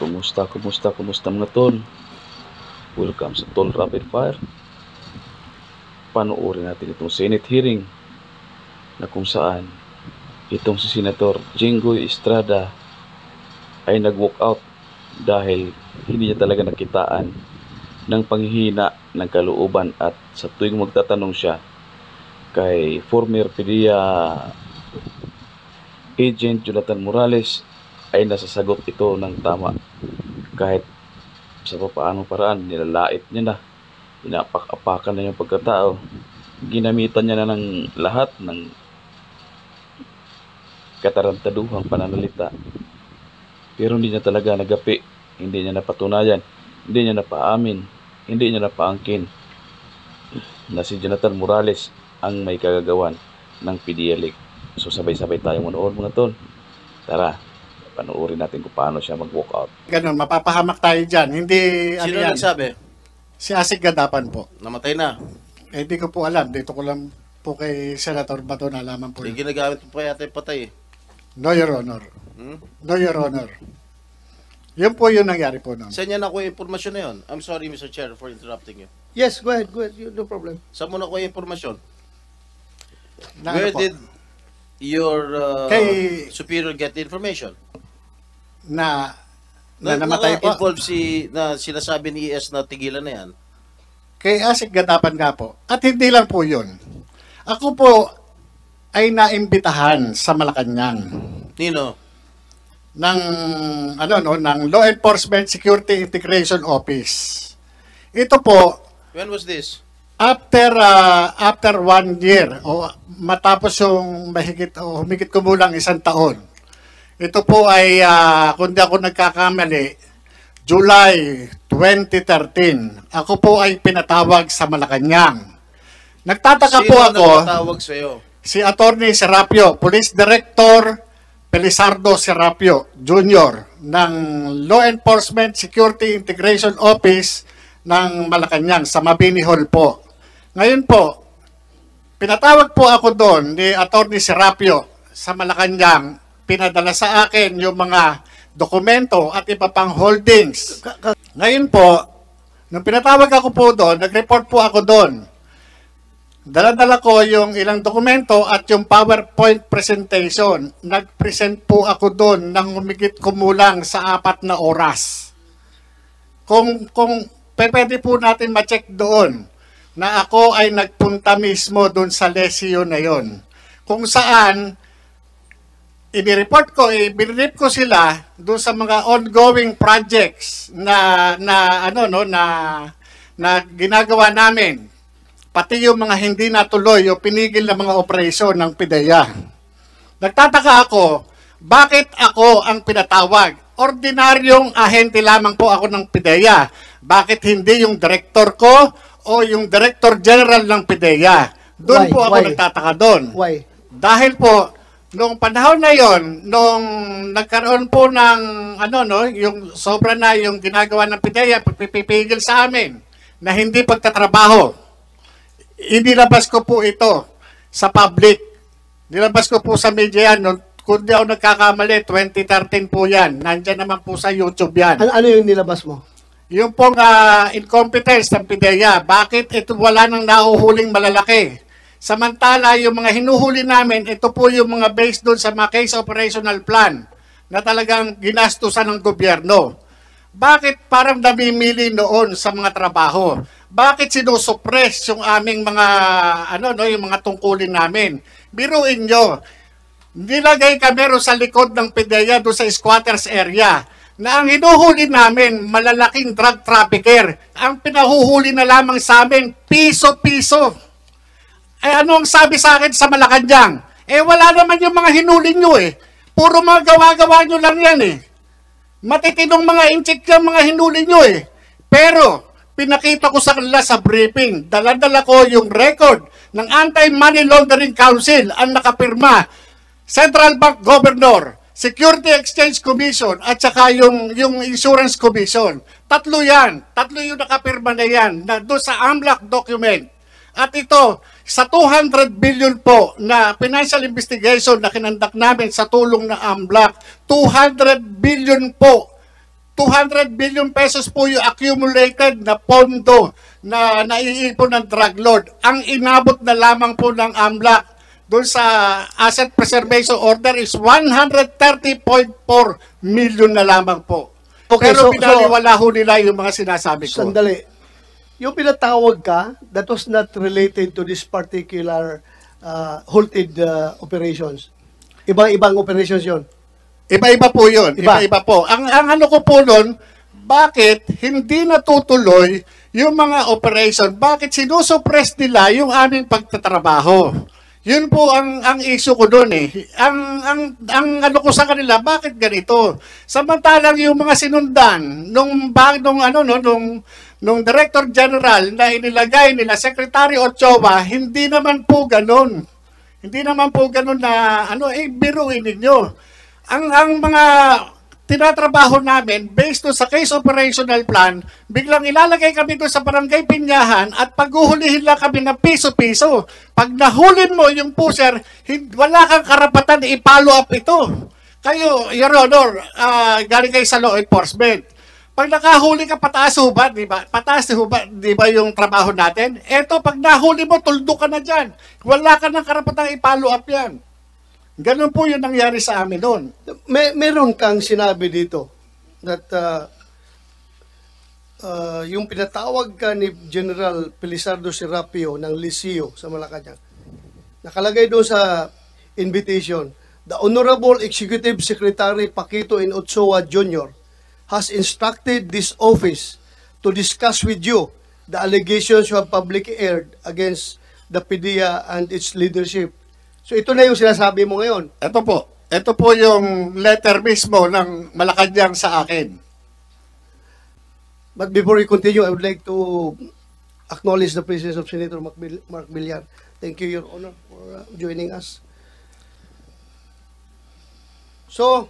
Kumusta mga tol? Welcome sa Tol Rapid Fire. Panoorin natin itong Senate hearing na kung saan itong si Senator Jinggoy Estrada ay nag-walk out dahil hindi niya talaga nakitaan ng panghihina ng kalooban, at sa tuwing magtatanong siya kay former PDEA Agent Jonathan Morales ay nasasagot ito ng tama, kahit sa papaanong paraan nilalait niya na, inapak-apakan na yung pagkatao, ginamitan niya na ng lahat ng katarantaduhang pananalita, pero hindi niya talaga nagapi, hindi niya napatunayan, hindi niya napaamin, hindi niya napaangkin na si Jonathan Morales ang may kagagawan ng PDEA leak. So sabay-sabay tayong manood mga tol. Tara, panoorin natin kung paano siya mag-walk out. Ganun, mapapahamak tayo dyan. Hindi, Sino yan? nagsabi? Si Asik Gadapan po. Namatay na. Hindi ko po alam. Dito ko lang po kay Senator Bato nalaman po. Hindi ginagamit mo pa yata yung patay eh. No, Your Honor. No, Your Honor. Yun po yung nangyari po noon. Saan niya nakuha yung informasyon na yun? I'm sorry, Mr. Chair, for interrupting you. Yes, go ahead. No problem. Saan mo nakuha yung informasyon? Na, Where ano po? did your Kay- superior get the information? Na namatay po. Involved na sinasabi ni ES na tigilan na yan. Kay Asik Gadapan nga po. At hindi lang po yun. Ako po ay naimbitahan sa Malacanang Nino? ng ng Law Enforcement Security Integration Office. Ito po When was this? after 1 year o matapos yung humigit kumulang 1 taon. Ito po ay kung di ako nagkakamali, July 2013. Ako po ay pinatawag sa Malacanang. Nagtataka po ako, nagpatawag sa'yo? si Attorney Serapio, Police Director Pelizardo Serapio Jr. ng Law Enforcement Security Integration Office ng Malacanang sa Mabini Hall po. Ngayon po, pinatawag po ako doon ni Attorney Serapio sa Malacanang, pinadala sa akin yung mga dokumento at iba pang holdings. Ngayon po, nung pinatawag ako po doon, nag-report po ako doon. Dala-dala ko yung ilang dokumento at yung PowerPoint presentation. Nag-present po ako doon ng humigit kumulang sa 4 na oras. Kung pwede po natin ma-check doon na ako ay nagpunta mismo doon sa lesyo na yon, kung saan i-report ko, i-brief ko sila doon sa mga ongoing projects na ginagawa namin. Pati yung mga hindi natuloy o pinigil na mga operasyon ng PDEA. Nagtataka ako, bakit ako ang pinatawag? Ordinaryong ahente lamang po ako ng PDEA. Bakit hindi yung director ko o yung Director General ng PDEA? Doon po ako nagtataka doon. Why? Dahil po, noong panahon na yon, nung nagkaroon po ng, yung sobra na yung ginagawa ng PDEA, pipipigil sa amin na hindi pagtatrabaho. Inilabas ko po ito sa public. Nilabas ko po sa media yan. Kung di ako nagkakamali, 2013 po yan. Nandyan naman po sa YouTube yan. Ano yung nilabas mo? Yung pong incompetence ng PDEA. Bakit ito wala nang nahuhuling malalaki? Samantala, yung mga hinuhuli namin, ito po yung mga based doon sa mga case operational plan na talagang ginastusan ng gobyerno. Bakit parang namimili noon sa mga trabaho? Bakit sinusuppress yung aming mga yung mga tungkulin namin? Biruin nyo, nilagay kami sa likod ng PDEA doon sa squatters area na ang hinuhuli namin malalaking drug trafficker. Ang pinahuhuli na lamang sa amin piso-piso. Ano ang sabi sa akin sa Malacanang? Wala naman yung mga hinuli nyo eh. Puro mga gawa-gawa nyo lang yan eh. Matitinong mga inchik yung mga hinuli nyo eh. Pero pinakita ko sa kanila sa briefing, dala-dala ko yung record ng Anti-Money Laundering Council ang nakapirma, Central Bank Governor, Security Exchange Commission, at saka yung Insurance Commission. Tatlo yung nakapirma na yan na doon sa AMLAC document. At ito, sa 200 billion po na financial investigation na kinandak namin sa tulong ng AMLAC, 200 billion po 200 billion pesos po yung accumulated na pondo na naiipon ng drug lord. Ang inabot na lamang po ng AMLAC doon sa Asset Preservation Order is 130.4 million na lamang po. Okay, Pero so- pinaliwala ho nila yung mga sinasabi ko. Sandali. Yung pinatawag ka, that was not related to this particular halted operations. Ibang operations yon. Iba-iba po yun. Iba. Iba-iba po. Ang ano ko po nun, bakit hindi natutuloy yung mga operation? Bakit sinusuppress nila yung aming pagtatrabaho? Yun po ang issue ko doon eh. Ang ano ko sa kanila, bakit ganito? Samantalang yung mga sinundan nung Director General na inilagay nila Secretary Ochoa, hindi naman po ganun. Hindi naman po ganun na biruin ninyo. Ang mga tinatrabaho namin based doon sa case operational plan, biglang ilalagay kami doon sa barangay Pinyahan at paghuhulihin lang kami ng piso-piso. Pag nahulin mo yung pusher, wala kang karapatan na i-follow up ito. Kayo, Your Honor, galing kayo sa law enforcement. Pag nakahuli ka, pataas ho ba? Di ba? Pataas ho ba? Di ba yung trabaho natin? Eto, pag nahuli mo, tuldo ka na dyan. Wala ka ng karapatan i-follow up yan. Ganun po yung nangyari sa amin doon. Meron kang sinabi dito that yung pinatawag ka ni General Pilisardo Serapio ng Liceo sa Malacanang. Nakalagay doon sa invitation, the Honorable Executive Secretary Paquito N. Ochoa Jr. has instructed this office to discuss with you the allegations you have publicly aired against the PDEA and its leadership. So ito na yung sinasabi mo ngayon. Ito po yung letter mismo ng Malacanang sa akin. But before we continue, I would like to acknowledge the presence of Senator Mark Villar. Thank you, Your Honor, for joining us. So,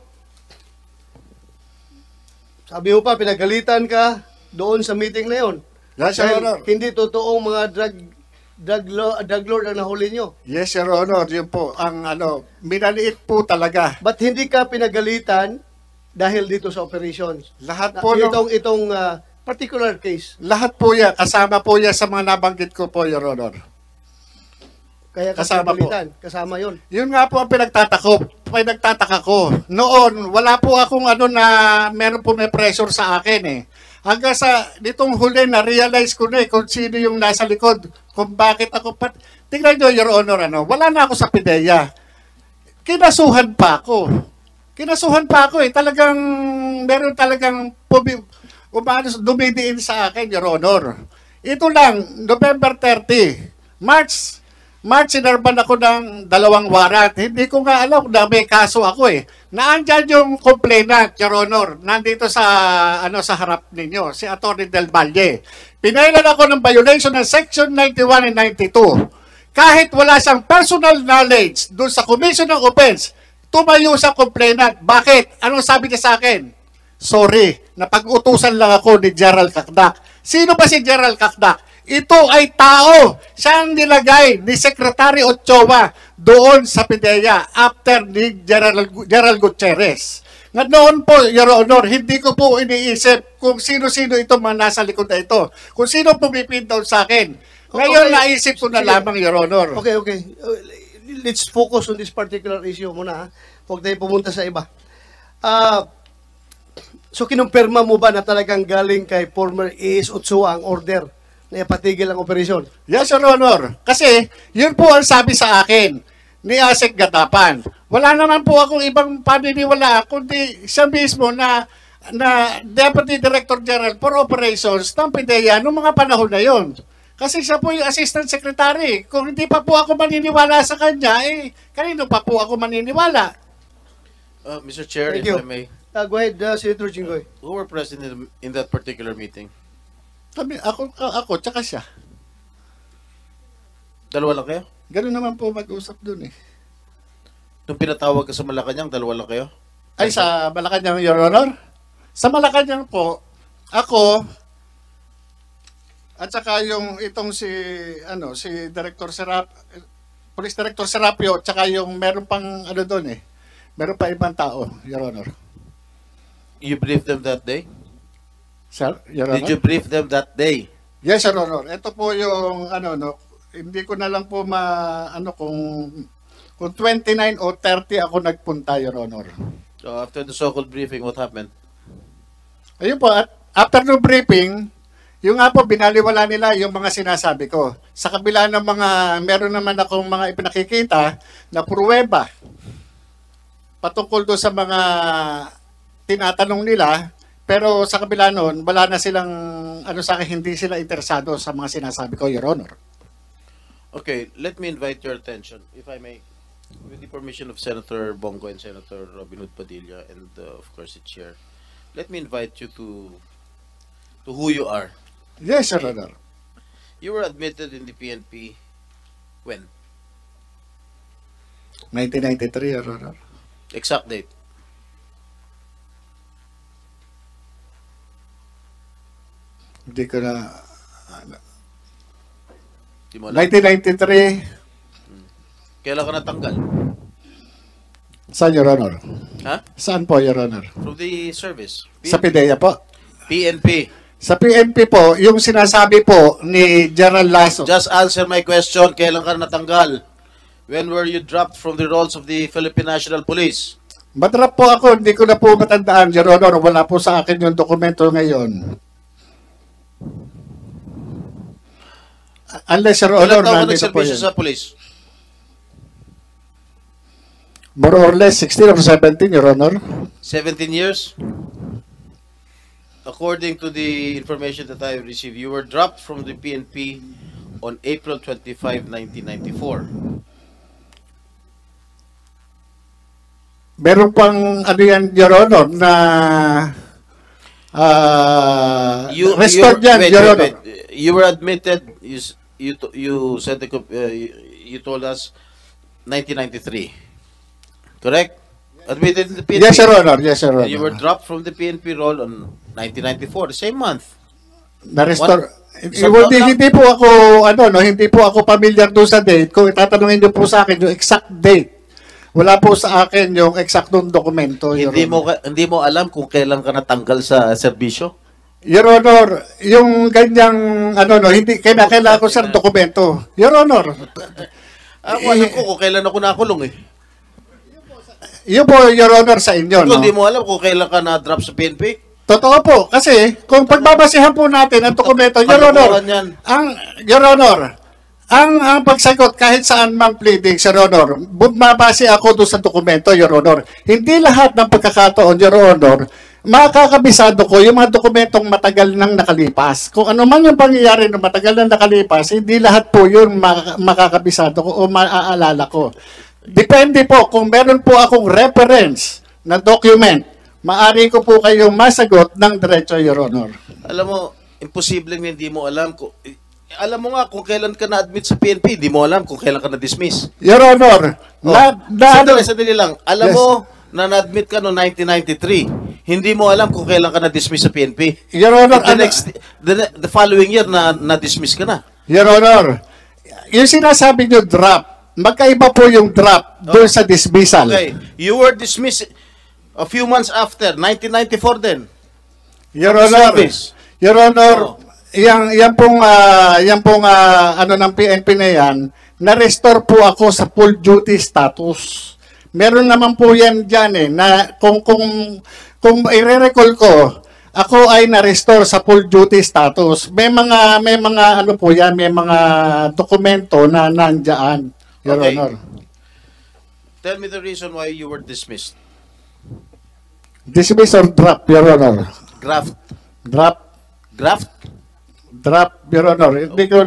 sabi mo pa, pinagalitan ka doon sa meeting na yun. Yes, Your Dahil Honor. hindi totoong mga drug lord ang nahuli nyo. Yes, Your Honor. Yun po. Minaliit po talaga. But hindi ka pinagalitan dahil dito sa operations. Lahat po, Itong particular case. lahat po yan. Kasama po yan sa mga nabanggit ko po, Your Honor. Kaya Kasama po. Kasama yun. Yun nga po ang pinagtataka ko. Noon, wala po akong meron po may pressure sa akin eh. Hanggang sa nitong huli na-realize ko na kung sino yung nasa likod. Kung bakit ako tingnan nyo, Your Honor, wala na ako sa PDEA. Kinasuhan pa ako eh. Talagang, meron talagang dumidiin sa akin, Your Honor. Ito lang, November 30, March, sinarban ako ng 2 warrant. Hindi ko nga alam na may kaso ako eh. Naandyan yung complainant, Your Honor, nandito sa harap ninyo, si Atty. Del Valle. Pinailan ako ng violation ng Section 91 and 92. Kahit wala siyang personal knowledge doon sa commission ng offense, tumayo sa complainant. Bakit? Anong sabi niya sa akin? Sorry, napag-utusan lang ako ni Gerald Kakdak. Sino ba si Gerald Kakdak? Ito ay tao. Siya ang nilagay ni Secretary Ochoa doon sa PDEA after ni Gerald Gutierrez. Nga noon po, Your Honor, hindi ko po iniisip kung sino-sino ito mga nasa likod na ito. Kung sino pumipindown sa akin. Ngayon, Okay. naisip ko na Sige. lamang, Your Honor. Okay. Let's focus on this particular issue muna. Huwag tayo pumunta sa iba. So, kinumpirma mo ba na talagang galing kay former AS Ochoa ang order na ipatigil ang operasyon? Yes, Your Honor. Kasi, yun po ang sabi sa akin ni Asek Gatapan. Wala naman po akong ibang paniniwala, kundi siya mismo na Deputy Director General for Operations ng PDEA noong mga panahon na yon. Kasi siya po yung Assistant Secretary. Kung hindi pa po ako maniniwala sa kanya, kanino pa po ako maniniwala? Mr. Chair, Thank if you. I may, Go ahead, Senator Jinggoy. who were present in that particular meeting? Ako, tsaka siya. Dalawa lang kayo? Ganun naman po mag-usap dun eh. Nung pinatawag ka sa Malacanang, dalawa lang kayo? Ay, sa Malacanang, Your Honor? Sa Malacanang po, ako, at saka itong si Police Director Serapio, at saka yung meron pang doon eh. Meron pa ibang tao, Your Honor. you brief them that day? Sir, Your Honor? Did you brief them that day? Yes, Your Honor. Ito po yung hindi ko na lang po kung 29 o 30 ako nagpunta, Your Honor. So after the so-called briefing, what happened? Ayun po, at after the briefing, yung nga po, binaliwala nila yung mga sinasabi ko. Sa kabila ng meron naman akong mga ipinakikita na pruweba patungkol doon sa mga tinatanong nila, pero sa kabila noon, wala na silang, sa akin, hindi sila interesado sa mga sinasabi ko, Your Honor. Okay, let me invite your attention, if I may, with the permission of Senator Bongo and Senator Robin Hood Padilla, and of course the chair. Let me invite you to who you are. Yes, Your Honor. You were admitted in the PNP when? 1993, Your Honor. Exact date. Hindi ko na... Di mo alam. 1993, Kailan ka natanggal? saan, Your Honor? Ha? Saan po, Your Honor? From the service. Sa PIDEA po. PNP. Sa PNP po, yung sinasabi po ni General Lasso. Just answer my question. Kailan ka natanggal? When were you dropped from the rolls of the Philippine National Police? Matrap po ako, hindi ko na po matandaan, Your Honor. Wala po sa akin yung dokumento ngayon. Unless, Your Honor, Ilan taon ka nandito po nagservisyo yun. sa police? More or less 16 or 17, Your Honor. 17 years? According to the information that I received, you were dropped from the PNP on April 25, 1994. Meron pang yan, Your Honor, na restored yan, Your Honor. You were admitted, you said you told us 1993. Correct? Admitted in the PNP. Yes, Your Honor. Yes, Your Honor. And you were dropped from the PNP role on 1994, the same month. Na-restore. Isang Hindi po ako, hindi po ako familiar doon sa date. Kung itatanungin niyo po sa akin yung exact date, wala po sa akin yung eksaktong dokumento, Your Honor. Hindi mo alam kung kailan ka natanggal sa serbisyo? Your Honor, yung ganyang, hindi, kailangan ko, sir, dokumento. Your Honor. Ako alam ko kung kailan ako nakulong eh. Yun po, Your Honor, sa inyo, Kung no? hindi mo alam kung kailan ka na-drop sa PNP? Totoo po, kasi kung pagbabasihan po natin ang dokumento, Your Honor, Kalokohan yan. Your Honor, ang pagsagot kahit saan mang pleading, Your Honor, mabase ako doon sa dokumento, Your Honor. Hindi lahat ng pagkakataon, Your Honor, makakabisado ko yung mga dokumentong matagal nang nakalipas. Kung ano man yung pangyayari na matagal nang nakalipas, hindi lahat po yun makakabisado ko o maaalala ko. Depende po, kung meron po akong reference na document, maari ko po kayong masagot ng diretso, Your Honor. Alam mo, imposibleng hindi mo alam kung... Alam mo nga kung kailan ka na-admit sa PNP, hindi mo alam kung kailan ka na-dismiss. Your Honor, Sandali lang. Alam Yes. mo na na-admit ka noong 1993. Hindi mo alam kung kailan ka na-dismiss sa PNP. Your Honor, The following year na-dismiss ka na. Your Honor, yung sinasabi nyo drop, magkaiba po yung drop doon sa dismissal. Okay. You were dismissed a few months after, 1994 din. Your Sa Honor, service. Your Honor, yan pong ng PNP na yan, na-restore po ako sa full duty status. Meron naman po yan dyan na kung i-recall ko, ako ay na-restore sa full duty status. May mga po yan, may mga dokumento na nandiyan, Your Okay. Honor. Tell me the reason why you were dismissed. Dismiss or drop, Your Honor? Graft. Drop, Your Honor. Hindi ko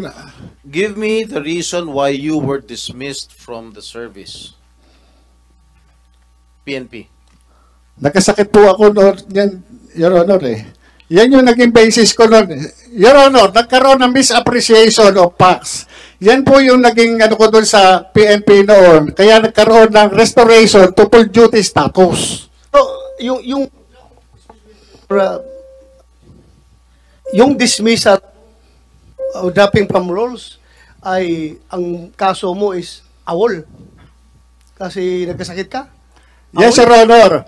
Give me the reason why you were dismissed from the service. PNP. Nagkasakit po ako noon, yan, Your Honor Yan yung naging basis ko noon. Your Honor, nagkaroon ng misappreciation of facts. Yan po yung naging ko doon sa PNP noon. Kaya nagkaroon ng restoration to full duty status. So, yung dismissal o dropping from roles ay ang kaso mo is awol. Kasi nagkasakit ka? Yes, Your Honor.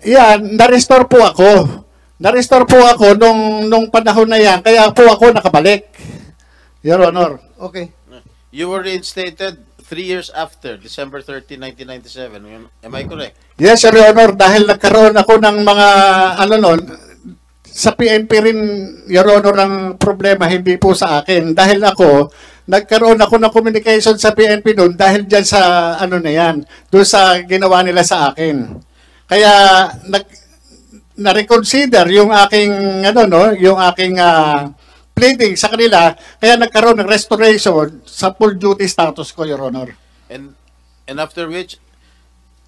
Yan, na-restore po ako. Na-restore po ako nung panahon na yan, kaya po ako nakabalik. Your Honor. Okay. You were reinstated 3 years after, December 30, 1997. Am I correct? Yes, Your Honor, dahil nagkaroon ako ng mga, sa PNP rin, Your Honor, ang problema, hindi po sa akin. Dahil nagkaroon ako ng communication sa PNP noon dahil dyan sa, na yan, doon sa ginawa nila sa akin. Kaya, na-reconsider yung aking, yung aking pleading sa kanila, kaya nagkaroon ng restoration sa full duty status ko, Your Honor. And after which,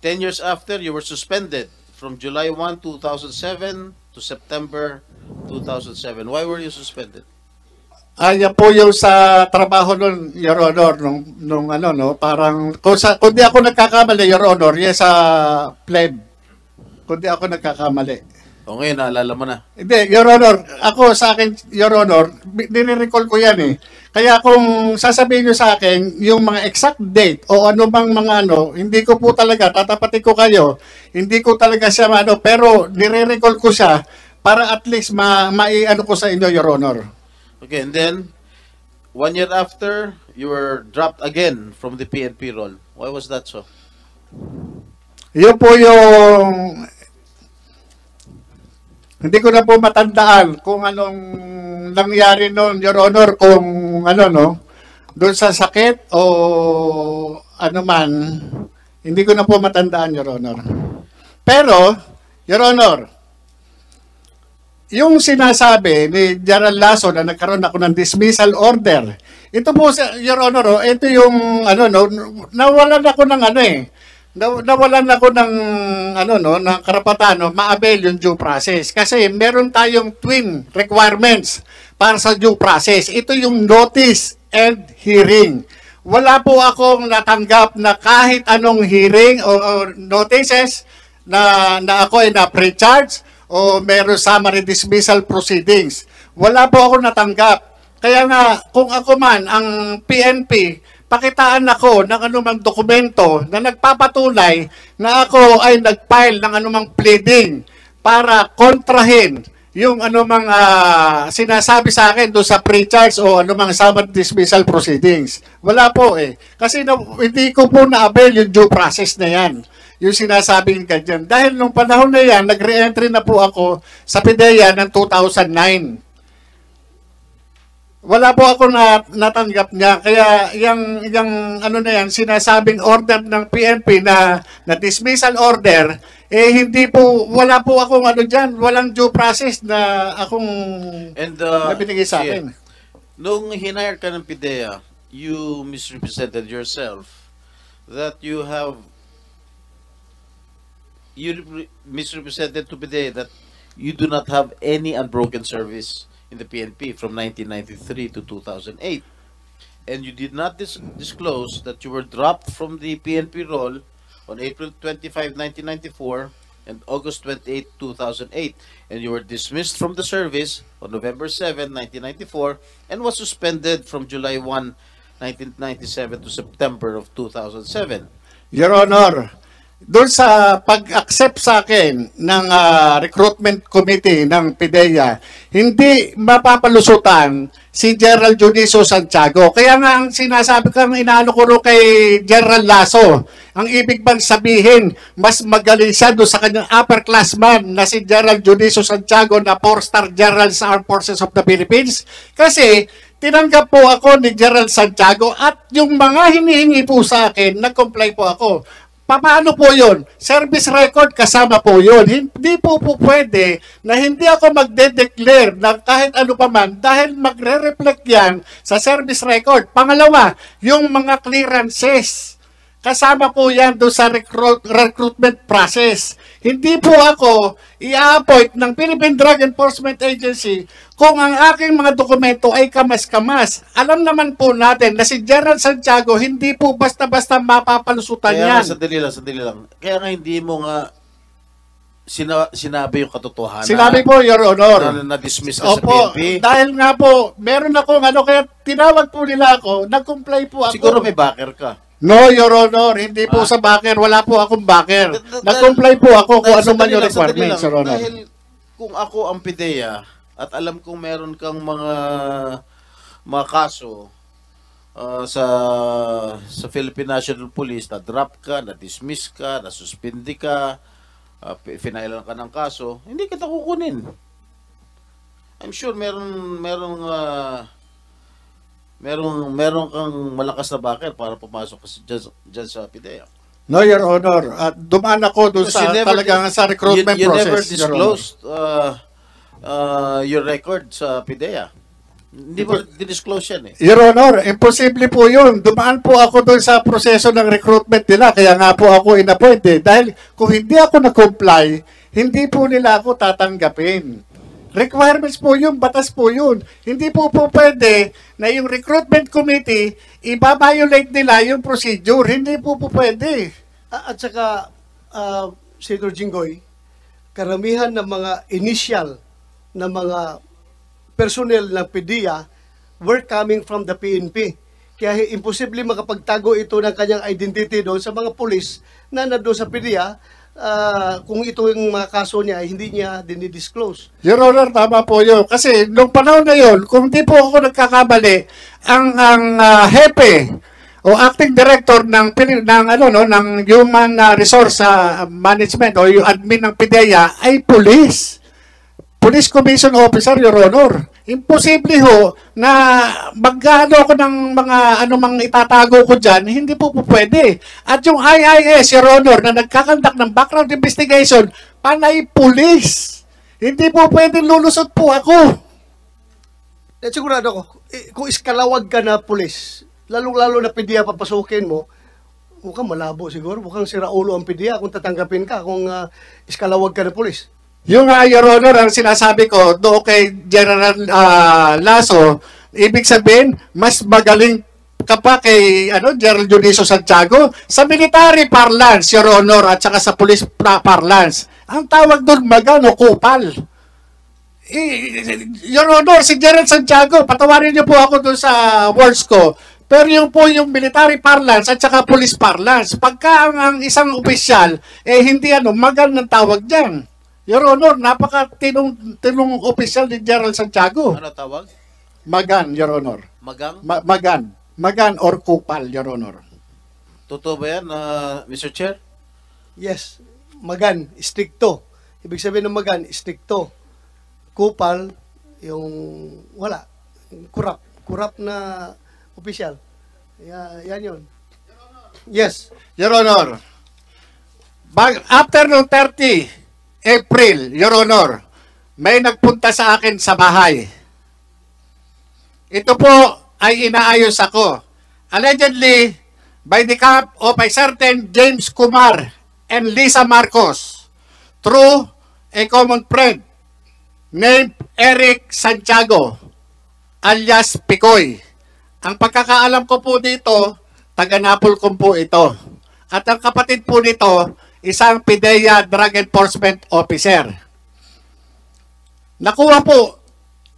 10 years after, you were suspended from July 1, 2007 to September 2007. Why were you suspended? Yan po yung sa trabaho nun, Your Honor, nung parang, kung di ako nagkakamali, Your Honor, yes, pleb. Kung di ako nagkakamali. O ngayon, naalala mo na. Hindi, Your Honor, ako sa akin, Your Honor, nire-recall ko yan eh. Kaya kung sasabihin nyo sa akin, yung mga exact date o ano bang mga hindi ko po talaga, tatapatin ko kayo, hindi ko talaga siya pero nire-recall ko siya para at least mai-ano ko sa inyo, Your Honor. Okay, and then, 1 year after, you were dropped again from the PNP role. Why was that so? Yun po yung... Hindi ko na po matandaan kung anong nangyari noon, Your Honor, kung doon sa sakit o ano man, hindi ko na po matandaan, Your Honor. Pero, Your Honor, yung sinasabi ni Gerald Lasso na nagkaroon ako ng dismissal order, ito po, Your Honor, ito yung, nawalan ako ng nawalan ako ng ng karapatan ma-avail yung due process kasi meron tayong twin requirements para sa due process. Ito yung notice and hearing. Wala po akong natanggap na kahit anong hearing o notices na ako ay na-pre-charge o meron summary dismissal proceedings. Wala po ako natanggap. Kaya nga, kung ako man ang PNP, pakitaan ako ng anumang dokumento na nagpapatunay na ako ay nag-file ng anumang pleading para kontrahin yung anumang sinasabi sa akin doon sa pre-charge o anumang summary dismissal proceedings. Wala po eh. Kasi hindi ko po na-avail yung due process na yan. Yung sinasabing ganyan. Dahil nung panahon na yan, nag-re-entry na po ako sa PIDEA ng 2009. Wala po ako natanggap niya. Kaya yung na yan, sinasabing order ng PNP na dismissal order, hindi po, wala po akong dyan, walang due process na akong nabinigay sa akin. Nung hinire ka ng PIDEA, you misrepresented yourself that you misrepresented to PIDEA that you do not have any unbroken service in the PNP from 1993 to 2008. And you did not disclose that you were dropped from the PNP role on April 25, 1994 and August 28, 2008. And you were dismissed from the service on November 7, 1994 and was suspended from July 1, 1997 to September of 2007. Your Honor, doon sa pag-accept sa akin ng recruitment committee ng PIDEA, hindi mapapalusutan si Gerald Juniso Santiago. Kaya nga ang sinasabi ko, inaano ko kay Gerald Lasso, ang ibig bang sabihin, mas magaling siya doon sa kanyang upperclassman na si Gerald Juniso Santiago na 4-star General sa Armed Forces of the Philippines? Kasi tinanggap po ako ni Gerald Santiago at yung mga hinihingi po sa akin, nag-comply po ako. Paano po yun? Service record kasama po yun. Hindi po pwede na hindi ako magde-declare na kahit ano pa man dahil magre-reflect yan sa service record. Pangalawa, yung mga clearances. Kasama po yan doon sa recruitment process. Hindi po ako i-appoint ng Philippine Drug Enforcement Agency kung ang aking mga dokumento ay kamas-kamas. Alam naman po natin na si Gerald Santiago hindi po basta-basta mapapalusutan yan. Sandali lang. Kaya nga hindi mo nga sinabi yung katotohanan. Sinabi po, Your Honor. Na-dismiss ka sa PNP. Dahil nga po, meron akong kaya tinawag po nila ako, nag-comply po ako. Siguro may backer ka. No, Your Honor, hindi po sa backer. Wala po akong backer. Nag-comply po ako kung ano man yung requirements, Your Honor. Dahil kung ako ang PIDEA at alam kong meron kang mga kaso sa Philippine National Police, na-drop ka, na-dismiss ka, na-suspindi ka, finailan ka ng kaso, hindi kita kukunin. I'm sure meron kang malakas na backer para pumasok ka dyan sa PIDEA. No, Your Honor. At dumaan ako doon Because sa talagang sa recruitment you process, never Your Honor. disclosed your record sa PIDEA. Hindi mo di-disclose yan eh. Your Honor, imposible po yun. Dumaan po ako doon sa proseso ng recruitment nila. Kaya nga po ako in-appointed. Dahil kung hindi ako na-comply, hindi po nila ako tatanggapin. Requirements po yun, batas po yun. Hindi po pwede na yung recruitment committee, i-violate nila yung procedure. Hindi po pwede. At saka, Senator Jinggoy, karamihan ng mga initial na mga personnel ng PDEA were coming from the PNP. Kaya imposible makapagtago ito ng kanyang identity doon sa mga pulis na nandoon sa PDEA. Kung ito yung mga kaso niya, hindi niya dinidisclose. Your Honor, tama po yun. Kasi nung panahon na yun, kung di po ako nagkakamali, ang hepe o acting director ng Human Resource Management o yung admin ng PIDEA ay police. Police Commission Officer, Your Honor. Imposible ho na magkano ako ng mga anumang itatago ko dyan, hindi po pwede. At yung IIS, Your Honor, na nagkakandak ng background investigation, panay police. Hindi po pwede lulusot po ako. At sigurado ko, kung iskalawag ka na pulis, lalong-lalo na PDEA papasukin mo, mukhang malabo siguro, mukhang siraulo ang PDEA kung tatanggapin ka kung iskalawag ka na pulis. Yung Your Honor, ang sinasabi ko doon kay General Lasso, ibig sabihin, mas magaling ka pa kay General Dionisio Santiago sa military parlance, Your Honor, at saka sa police parlance. Ang tawag doon, magano, kupal. Your Honor, si General Santiago, patawarin niyo po ako doon sa words ko, pero yung po yung military parlance at saka police parlance, pagka ang isang opisyal, hindi magan ng tawag dyan. Your Honor, napaka-tinong opisyal ni General Santiago. Ano tawag? Magan, Your Honor. Magang? Magan. Magan or kupal, Your Honor. Totoo ba yan, Mr. Chair? Yes, magan, stricto. Ibig sabihin ng magan, stricto. Kupal, yung wala. Kurap na opisyal. Yan yun. Yes. Your Honor, after nung 30 April, Your Honor, may nagpunta sa akin sa bahay. Ito po ay inaayos ako. Allegedly, by the help of a certain James Kumar and Lisa Marcos, through a common friend named Eric Santiago, alias Picoy. Ang pagkakaalam ko po dito, taga-Napolcom po ito. At ang kapatid po nito, isang PIDEA Drug Enforcement Officer. Nakuha po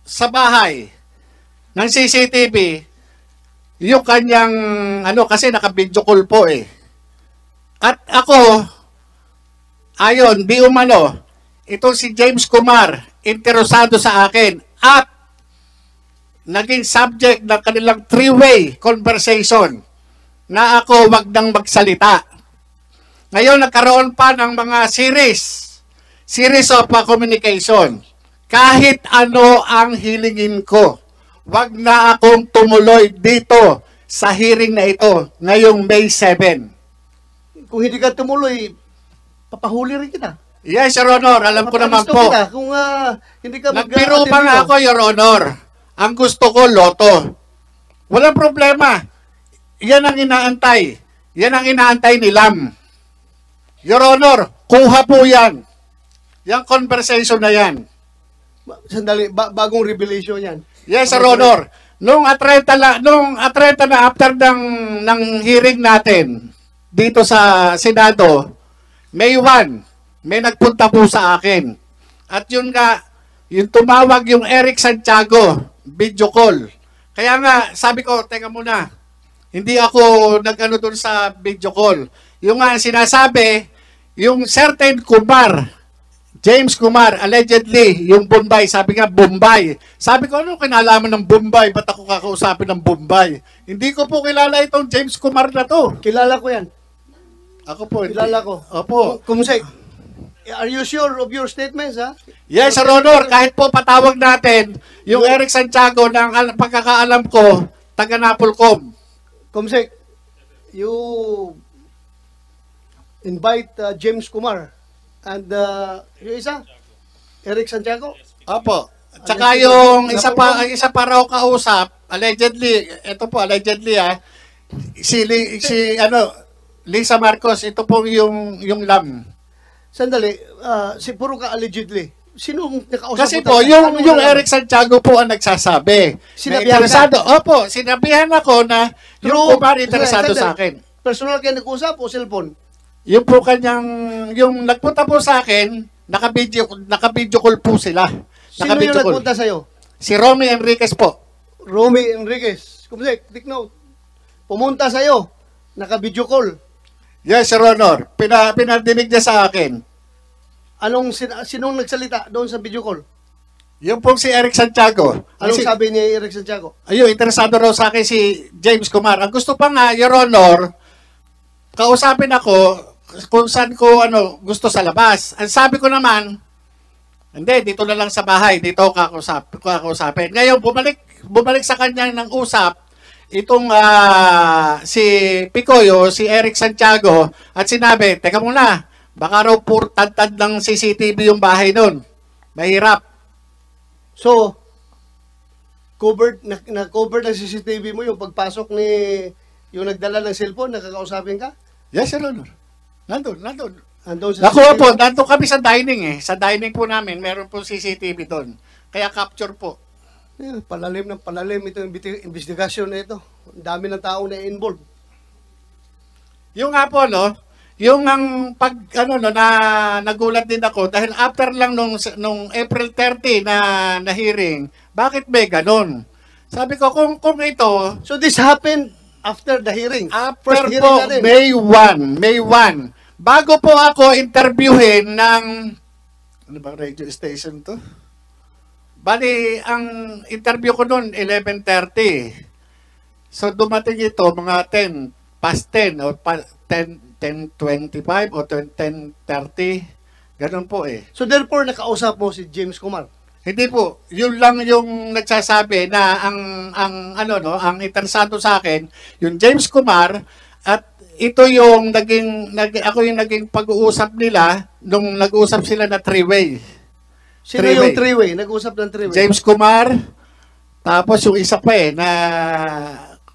sa bahay ng CCTV yung kanyang, kasi naka-video call po eh. At ako, ayon, di umano, ito si James Kumar, interesado sa akin at naging subject ng kanilang three-way conversation na ako wag nang magsalita. Ngayon, nagkaroon pa ng mga series of communication. Kahit ano ang hilingin ko, wag na akong tumuloy dito sa hearing na ito ngayong May 7. Kung hindi ka tumuloy, papahuli rin kita. Yes, Your Honor, alam ko naman po. Kita. Kung hindi ka Nagbiro pa nga ako, Your Honor. Ang gusto ko, loto. Walang problema. Yan ang inaantay. Yan ang inaantay ni Lam. Your Honor, kuha po yan. Yung conversation na yan. Sandali, bagong revelation yan. Yes, Your Honor. Nung atreta na after ng hearing natin dito sa Senado, May 1, may nagpunta po sa akin. At yun nga, yung tumawag yung Eric Santiago, video call. Kaya nga, sabi ko, teka muna, Hindi ako nag-ano doon sa video call. Yung nga sinasabi, yung certain Kumar, James Kumar, allegedly, yung Bombay, sabi nga Bombay. Sabi ko, ano kinalaman ng Bombay? Ba't ako kakausapin ng Bombay? Hindi ko po kilala itong James Kumar na to. Kilala ko yan. Ako po. hindi. Kilala ko. Opo. Kumsek, are you sure of your statements, ha? Yes, Sir Honor, kahit po patawag natin, yung Eric Santiago, ng pagkakaalam ko, taga Napolcom. Kumsek, you invite James Kumar and yung isa, Eric Santiago. Opo. Tsaka yung isa pa raw kausap, allegedly, ito po, allegedly si Lisa Marcos, ito po yung LAM. Sandali, si puro ka allegedly. Sino nakausap Kasi mo po, talaga? yung Paano mo nalaman? Eric Santiago po ang nagsasabi. Sinabihan Na interesado. Opo, sinabihan ako na yung Kumar interesado sa akin. Personal kayo nag-usap o cellphone? Yung po kanyang, yung nagpunta po sa akin, naka-video call po sila. Sino yung Naka-video call. nagpunta sa'yo? Si Romy Enriquez po. Romy Enriquez. Kumsek, take note. Pumunta sa'yo, naka-video call. Yes, Sir Honor. Pinadinig niya sa akin. Sinong nagsalita doon sa video call? Yung pong si Eric Santiago. Anong sabi ni Eric Santiago? Ayun, interesado raw sa akin si James Kumar. Ang gusto pa nga, Your Honor, kausapin ako kung saan ko gusto sa labas. Ang sabi ko naman, hindi, dito na lang sa bahay. Dito ako kakausapin. Ngayon, bumalik sa kanya ng usap itong si Picoy o si Eric Santiago at sinabi, teka muna, baka raw tad ng CCTV yung bahay nun. Mahirap. So, na-cover ng CCTV mo yung pagpasok ni yung nagdala ng cellphone, nakakausapin ka? Yes, Sir Honor. Nandun. Andun sa Nakuha CCTV? po, nandun kami sa dining Sa dining po namin, meron po CCTV doon. Kaya capture po. Palalim ng palalim itong investigasyon na ito. Ang dami ng tao na involved. Yung nga po, yung ang na nagulat din ako dahil after lang nung April 30 na hearing, bakit may ganon? Sabi ko kung ito So this happened after the hearing. after First hearing po na rin. May 1. Bago po ako interviewin ng ano ba radio station to? Bali, ang interview ko noon 11:30. So dumating ito mga 10 past 10 o 10:25 o 10:30. Ganun po eh. So therefore, nakausap mo si James Kumar. Hindi po, yun lang yung nagsasabi na ang interesado sa akin, yung James Kumar at ito yung ako yung naging pag-uusap nila nung nag-uusap sila na three-way. Sino yung three-way? Nag-usap ng three-way? James Kumar, tapos yung isa pa na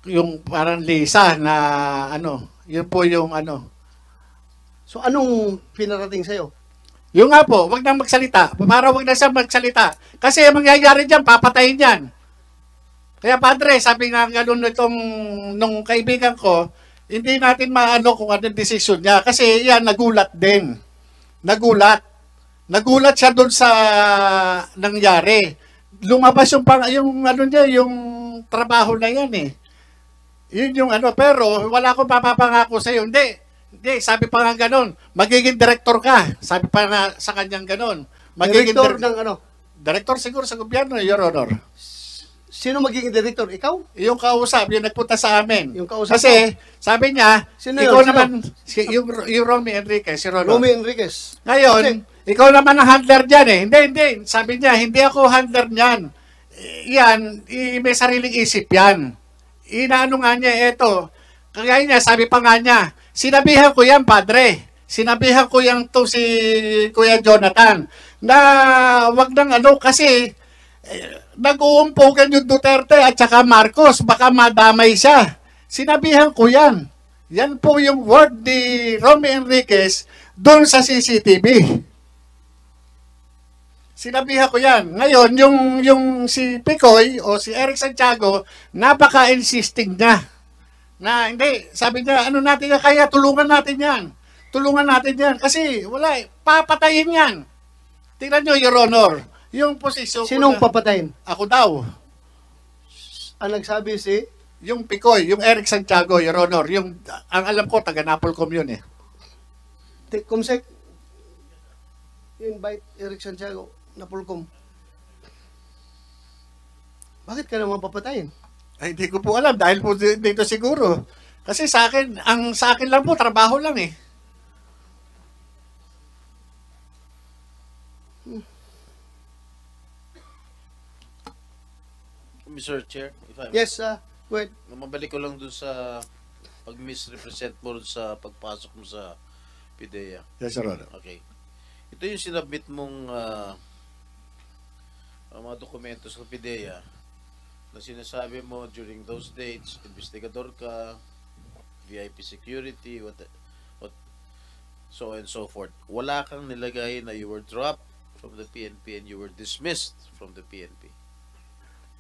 yung parang Lisa na yun po yung So anong pinarating sa'yo? Yung nga po, wag nang magsalita. Para wag na siya magsalita. Kasi ang mangyayari dyan, papatayin yan. Kaya padre, sabi nga ganun nung kaibigan ko, hindi natin maano kung anong desisyon niya. Kasi yan, nagulat din. Nagulat siya doon sa nangyari. Lumabas yung yung trabaho na yan eh. Yun yung pero wala akong papapangako sa'yo. Hindi, sabi pa nga ganun, magiging director ka. Sabi pa nga sa kanyang ganun. Director ng ano? Director siguro sa gobyerno, Your Honor. Sino magiging director? Ikaw? Yung kausap, yung nagpunta sa amin. Yung kausap Kasi, sabi niya, Sino ikaw yun? Sino? naman, yung Romy Enriquez, si Ronald. Romy Enriquez. Ngayon, ikaw naman ang handler dyan eh. Hindi. Sabi niya, hindi ako handler niyan. Yan, may sariling isip yan. Inaano nga niya, eto. Kaya niya, sabi pa nga niya, sinabihan ko yan, padre. Sinabihan ko yan to si Kuya Jonathan. Na wag nang kasi nag-uumpugan yung Duterte at saka Marcos. Baka madamay siya. Sinabihan ko yan. Yan po yung word ni Romy Enriquez doon sa CCTV. Sinabihan ko yan. Ngayon, yung si Picoy o si Eric Santiago, napaka-insisting niya. Na hindi, sabi niya, natin yan, kaya tulungan natin yan. Tulungan natin yan. Kasi wala papatayin yan. Tingnan nyo, Your Honor, yung posisyon Sinong ko na, papatayin? ako daw. Ang nagsabi si Yung Picoy, yung Eric Santiago, Your Honor, yung, ang alam ko, taga Napolcom yun eh. Comsec, invite Eric Santiago na Pulcom. Bakit ka naman papatayin? Ay, hindi ko po alam, dahil po dito siguro. Kasi sa akin, sa akin lang po, trabaho lang eh. Mr. Chair, if I may. Yes, go ahead. Mabalik ko lang dun sa pag-misrepresent mo dun sa pagpasok mo sa PIDEA. Yes, Your Honor. Okay. Ito yung sinabit mong mga dokumento sa PIDEA na sinasabi mo during those dates, investigador ka, VIP security, what so and so forth. Wala kang nilagay na you were dropped from the PNP and you were dismissed from the PNP.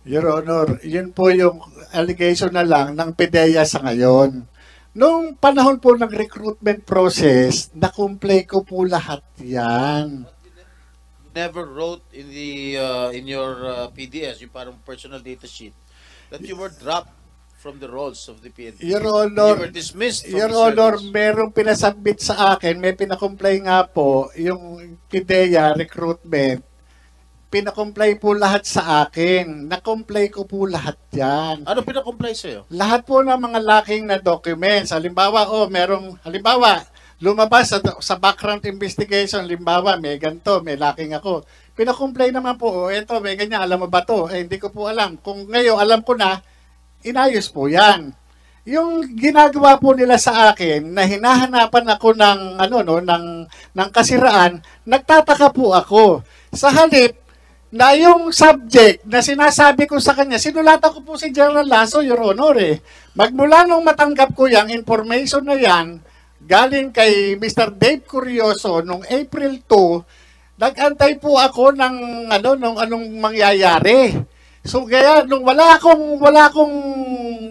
Your Honor, yun po yung allegation na lang ng PIDEA sa ngayon. Nung panahon po ng recruitment process, na-comply ko po lahat yan. Never wrote in the in your PDS, yung parang personal data sheet, that you were dropped from the rolls of the PNP. Your Honor, You were dismissed from Your the Honor, service. merong pinasubmit sa akin, may pinakomply nga po, yung PIDEA recruitment, pinakomply po lahat sa akin. Na-comply ko po lahat yan. Ano pinakomply sa'yo? Lahat po ng mga lacking na documents. Halimbawa, halimbawa, lumabas sa background investigation, halimbawa, may ganito, may lacking ako. Pinakomply naman po, eto, may ganyan, alam mo ba to? Eh, hindi ko po alam. Kung ngayon, alam ko na, inayos po yan. Yung ginagawa po nila sa akin na hinahanapan ako ng ng kasiraan, nagtataka po ako. Sa halip na yung subject na sinasabi ko sa kanya, sinulatan ko po si General Lasso, Your Honor eh. Magmula nung matanggap ko yung information na yan, galing kay Mr. Dave Curioso nung April 2, nag-antay po ako ng anong mangyayari. So kaya nung wala akong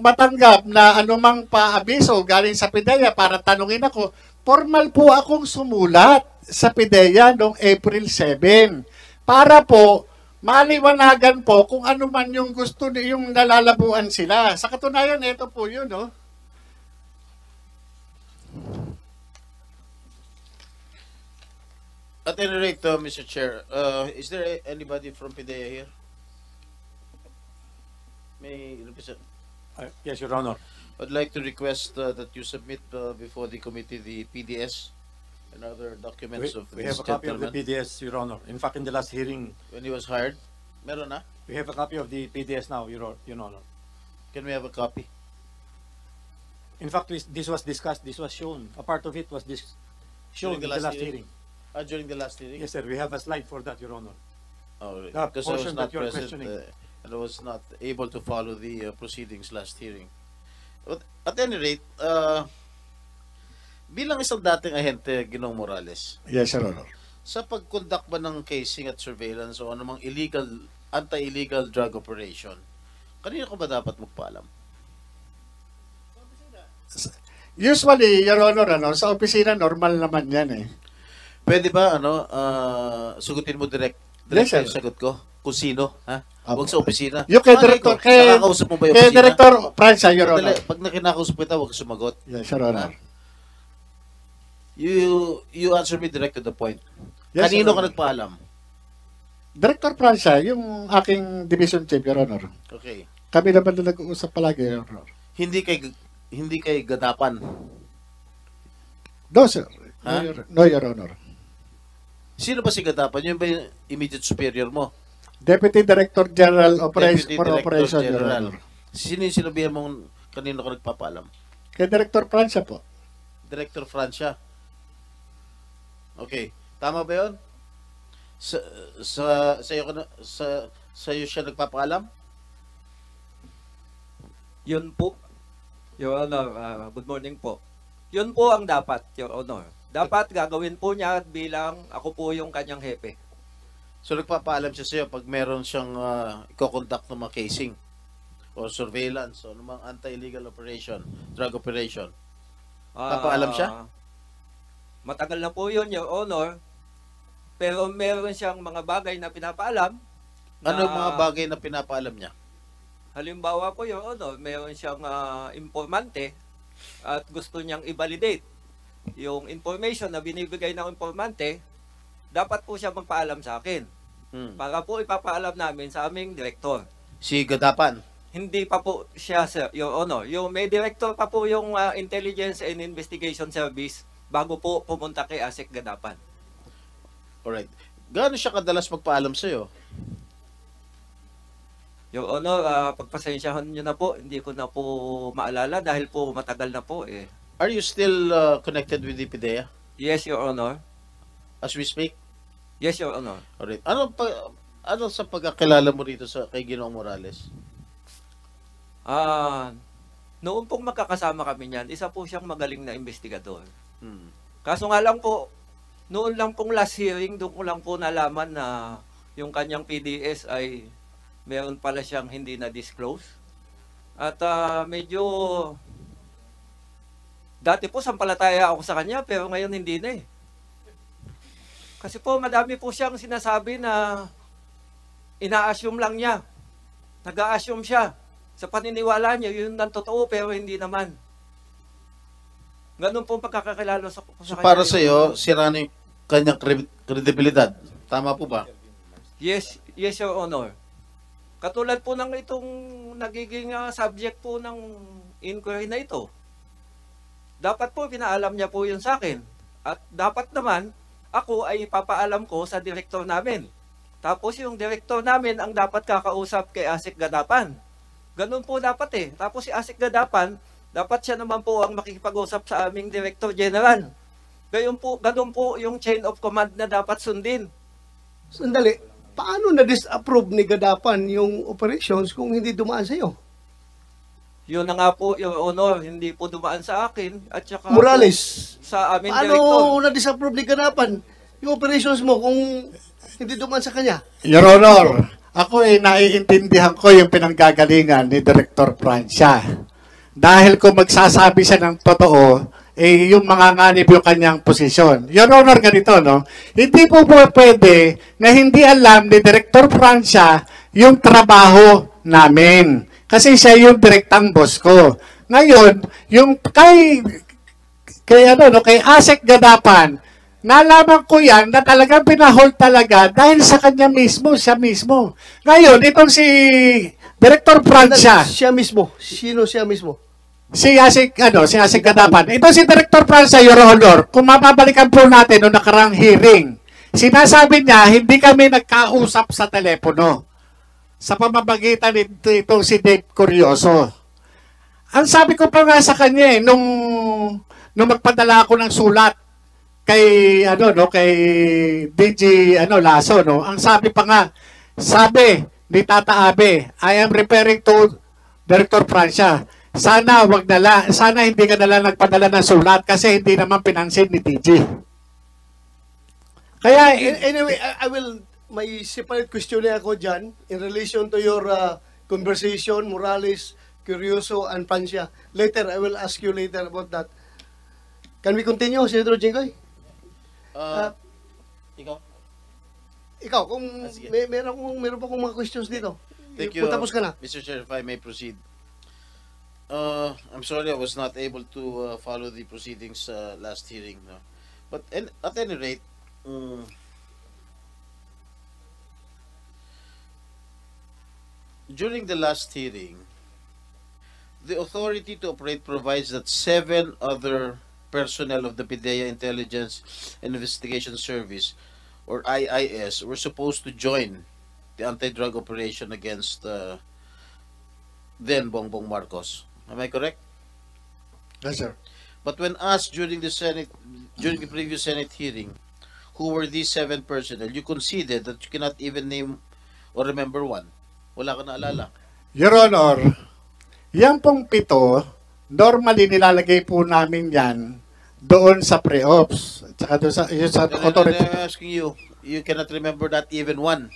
matanggap na anumang paabiso galing sa PIDEA para tanungin ako, formal po akong sumulat sa PIDEA noong April 7 para po maliwanagan po kung ano man yung gusto yung nalalabuan sila. Sa katunayan, ito po yun, no? At any rate, Mr. Chair, is there anybody from PIDEA here? May represent. Yes, Your Honor. I'd like to request that you submit before the committee the PDS and other documents of We this have a copy of the gentleman PDS, Your Honor. In fact, in the last hearing, when he was hired. Meron na? we have a copy of the PDS now, Your Honor. Can we have a copy? In fact, this was discussed, this was shown. A part of it was shown in the last hearing. During the last hearing? Yes, sir. We have a slide for that, Your Honor. Oh, The because I was portion not that you're present questioning. and I was not able to follow the proceedings last hearing. But at any rate, bilang isang dating ahente, Ginoong Morales, Yes, Your Honor. sa pag-conduct ba ng casing at surveillance o anumang anti-illegal drug operation, kanino ka ba dapat magpaalam? Usually, Your Honor, sa opisina, normal naman yan eh. Pwede ba, sugutin mo direct Yes, sir. yung sagot ko? Kung sino, ha? Apo. Huwag sa opisina. Yung kay Malay Director, ko, nakakausap mo ba yung kay opisina? Director Francia, Your Honor. Sandali, pag nakinakausap kita, huwag ka sumagot. Yes, Your Honor. You answer me direct to the point. Yes, Kanino Your ka Honor. nagpaalam? Director Francia, yung aking division chief, Your Honor. Okay. Kami naman na nag-uusap palagi, Your Honor. Hindi kay gadapan. No, sir. Ha? No, Your Honor. Sino ba si gadapan? Yun ba yung immediate superior mo? Deputy Director General Deputy for Director Operation, Your General. Honor. Sino yung sinabihan mong kanino ka nagpapaalam? Kay Director Francia po. Director Francia. Okay. Tama ba yun? Sa'yo siya nagpapaalam? Yun po, Your Honor, good morning po. Yun po ang dapat, Your Honor. Dapat gagawin po niya bilang ako po yung kanyang hepe. So nagpapaalam siya sa'yo pag meron siyang i-conduct ng mga casing o surveillance o namang anti-illegal operation, drug operation. Papaalam siya? Matagal na po yun, Your Honor. Pero meron siyang mga bagay na pinapaalam. Ano yung mga bagay na pinapaalam niya? Halimbawa po, Your Honor, mayroon siyang informante at gusto niyang i-validate yung information na binibigay ng informante, dapat po siya magpaalam sa akin. Para po ipapaalam namin sa aming director. Si Gadapan. Hindi pa po siya, sir, Your Honor. Yung may director pa po yung Intelligence and Investigation Service bago po pumunta kay ASEC Gadapan. Alright. Gaano siya kadalas magpaalam sa'yo? Your Honor, pagpasensyahan niyo na po, hindi ko na po maalala dahil po matagal na po eh. Are you still connected with the PIDEA Yes, Your Honor. as we speak? Yes, Your Honor. Alright. Ano sa pagkakilala mo rito kay Ginoong Morales? Noon pong magkakasama kami niyan, isa po siyang magaling na investigador. Hmm. Kaso nga lang po, noon lang pong last hearing, doon ko lang po nalaman na yung kanyang PDS ay meron pala siyang hindi na-disclose. At medyo, dati po sampalataya ako sa kanya, pero ngayon hindi na eh. Kasi po madami po siyang sinasabi na ina-assume lang niya. Nag-a-assume siya. Sa paniniwala niya, yun ang totoo, pero hindi naman. Ganun po ang pagkakakilala sa So kanya. para sa iyo, sira na yung kanyang kredibilidad. Tama po ba? Yes, yes, Your Honor. Katulad po ng itong nagiging subject po ng inquiry na ito. Dapat po pinaalam niya po yun sa akin. At dapat naman, ako ay ipapaalam ko sa direktor namin. Tapos yung direktor namin ang dapat kakausap kay ASEC Gadapan. Ganun po dapat eh. Tapos si ASEC Gadapan, dapat siya naman po ang makikipag-usap sa aming Director General. Ganun po yung chain of command na dapat sundin. Sandali, paano na-disapprove ni Gadapan yung operations kung hindi dumaan sa iyo? Yun na nga po, Your Honor, hindi po dumaan sa akin. At saka Morales, po, sa aming Director. paano na-disapprove ni Gadapan yung operations mo kung hindi dumaan sa kanya? Your Honor, ako ay naiintindihan ko yung pinanggagalingan ni Director Francia. Dahil kung magsasabi siya ng totoo, yung mga nganib yung kanyang posisyon. Your Honor, ganito, no? Hindi po pwede na hindi alam ni Director Francia yung trabaho namin. Kasi siya yung direktang boss ko. Ngayon, yung kay ASEC Gadapan, nalaman ko yan na talagang pinahold talaga dahil sa kanya mismo, siya mismo. Ngayon, itong si Director Francia, Siya mismo. Sino siya mismo? si ASEC Gadapan. Ito si Director Francia, Your Honor, kung mapabalikan po natin noong nakarang hearing, sinasabi niya, hindi kami nagkausap sa telepono sa pamamagitan nito si Dave Curioso. Ang sabi ko pa nga sa kanya nung magpadala ako ng sulat kay kay DG Lasso, no. Ang sabi pa nga, ni Tata Abe, I am referring to Director Francia. Sana hindi ka nala nagpadala ng sulat kasi hindi naman pinansin ni DG. Kaya Anyway, I will, may separate question na ako dyan in relation to your conversation, Morales, Curioso, and Francia. Later, I will ask you later about that. Can we continue, Senator Jinggoy? Ikaw? Ikaw, kung Sige. meron pa akong mga questions dito. Thank you, Tapos ka na. Mr. Chair, if I may proceed. I'm sorry I was not able to follow the proceedings last hearing. No? But at any rate, during the last hearing, the authority to operate provides that 7 other personnel of the PIDEA Intelligence and Investigation Service, or IIS, were supposed to join the anti-drug operation against then Bongbong Marcos. Am I correct? yes, sir. But when asked during the previous Senate hearing, who were these 7 personnel, you conceded that you cannot even name or remember one. Wala ka naalala. Your Honor, yan pong 7, normally nilalagay po namin yan doon sa pre-ops. At saka doon sa authority. I'm asking you, you cannot remember that even one.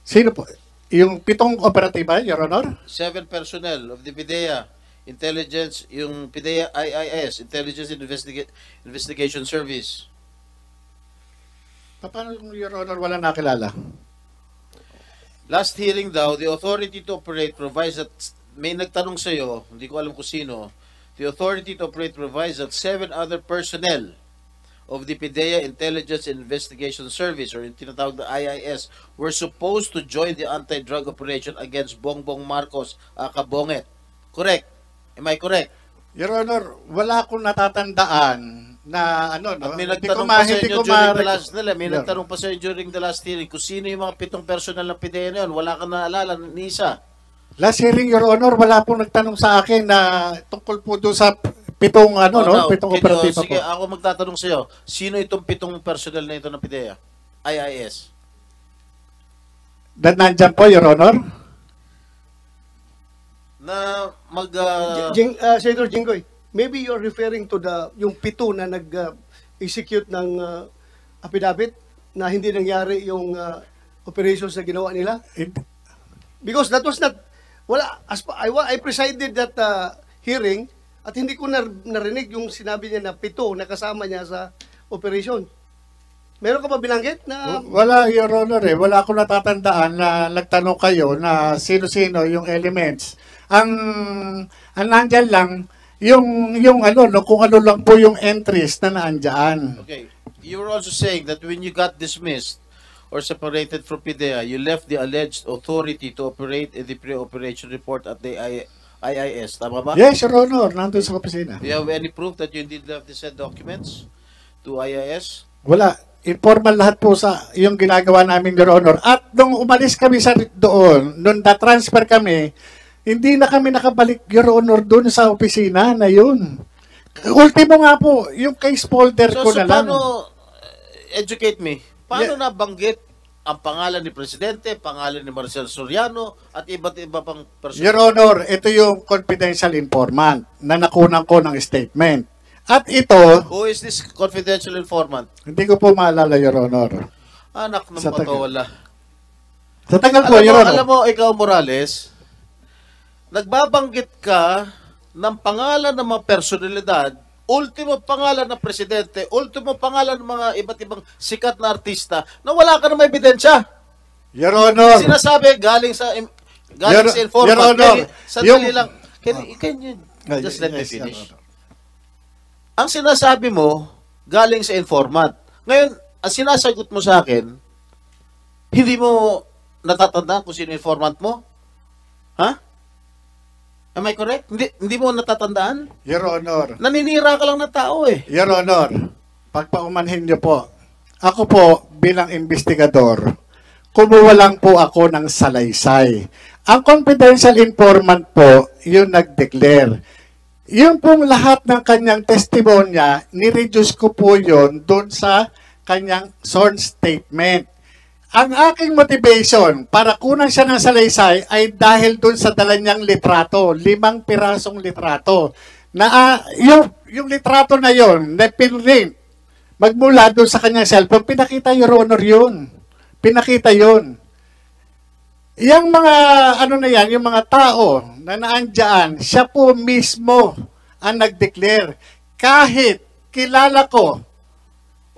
Sino po? Yung 7 operatiba, Your Honor? 7 personnel of the PIDEA Intelligence, yung PIDEA IIS, Intelligence and Investigation Service. Paano kung Your Honor wala nakilala? Last hearing daw, the authority to operate provides may nagtanong sa'yo, hindi ko alam kung sino, the authority to operate provides that 7 other personnel of the PIDEA Intelligence and Investigation Service, or yung tinatawag na IIS, were supposed to join the anti-drug operation against Bongbong Marcos, Kabonget. Correct? Am I correct? Your Honor, wala akong natatandaan na ano, no? At may Hindi ko nagtanong pa sa hindi inyo ko during the ma- last may nagtanong pa sa inyo during the last hearing kung sino yung mga 7 personnel ng PIDEA na yun. Wala kang naalala ni isa. Last hearing, Your Honor, wala pong nagtanong sa akin na tungkol po doon sa 7 ano, no? now, 7 operatiba sige, po. ako magtatanong sa iyo. Sino itong 7 personnel na ito ng PIDEA? IIS. Nandyan po, Your Honor. Na Senator Jinggoy, maybe you're referring to yung 7 na nag-execute ng affidavit na hindi nangyari yung operations na ginawa nila? Because that was not, I presided that hearing at hindi ko narinig yung sinabi niya na 7 na kasama niya sa operation. Meron ka ba binanggit na... Wala, Your Honor, eh. Wala akong natatandaan na nagtanong kayo na sino-sino yung elements. Ang nandyan lang, yung ano, no, kung ano lang po yung entries na naandyan. Okay. You were also saying that when you got dismissed or separated from PIDEA, you left the alleged authority to operate in the pre-operation report at the IIS. Tama ba? Yes, Your Honor, nandun sa opisina. Do you have any proof that you did left the said documents to IIS? Wala. Informal lahat po sa yung ginagawa namin, Your Honor. At nung umalis kami doon, nung na-transfer kami, hindi na kami nakabalik, Your Honor, doon sa opisina na yun. Ultimo nga po, yung case folder ko na lang. Paano, educate me, paano nabanggit ang pangalan ni Presidente, pangalan ni Marcel Soriano, at iba't iba pang person? Your Honor, ito yung confidential informant na nakunan ko ng statement. At ito, Who is this confidential informant? hindi ko po maalala, Your Honor. Anak ng Sa taga- patawala. Sa tagal po, Your Honor. Alam mo, ikaw Morales, nagbabanggit ka ng pangalan ng mga personalidad, ultimo pangalan ng presidente, ultimo pangalan ng mga iba't ibang sikat na artista na wala ka na may ebidensya. Your Honor, Sinasabi galing sa informant. Your Honor, Sandali yung- lang. Can you just let me Yes, Your finish? Honor. Ang sinasabi mo, galing sa informant. Ngayon, ang sinasagot mo sa akin, hindi mo natatandaan kung sino informant mo? Ha? Am I correct? Hindi mo natatandaan? Your Honor, Naninira ka lang ng tao eh. Your Honor, pagpaumanhin niyo po, ako po bilang investigador, kumuha lang po ako ng salaysay. Ang confidential informant po, yung nag-declare. Yung pong lahat ng kanyang testimonya, ni-reduce ko po yun doon sa kanyang sworn statement. Ang aking motivation para kunan siya ng salaysay ay dahil doon sa dala niyang litrato, 5 pirasong litrato. Na yung litrato na yon, na pinrint, magmula doon sa kanyang cellphone, pinakita, Your Honor, yun. Pinakita yun. Yang mga ano na yan, yung mga tao na naandyan, siya po mismo ang nag-declare. Kahit kilala ko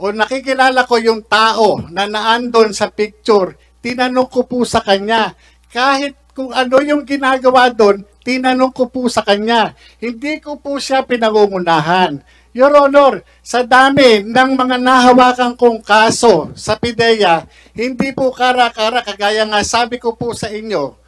o nakikilala ko yung tao na naandon sa picture, tinanong ko po sa kanya. Kahit kung ano yung ginagawa doon, tinanong ko po sa kanya. Hindi ko po siya pinangungunahan. Your Honor, sa dami ng mga nahawakan kong kaso sa PIDEA, hindi po kara-kara, kagaya nga sabi ko po sa inyo,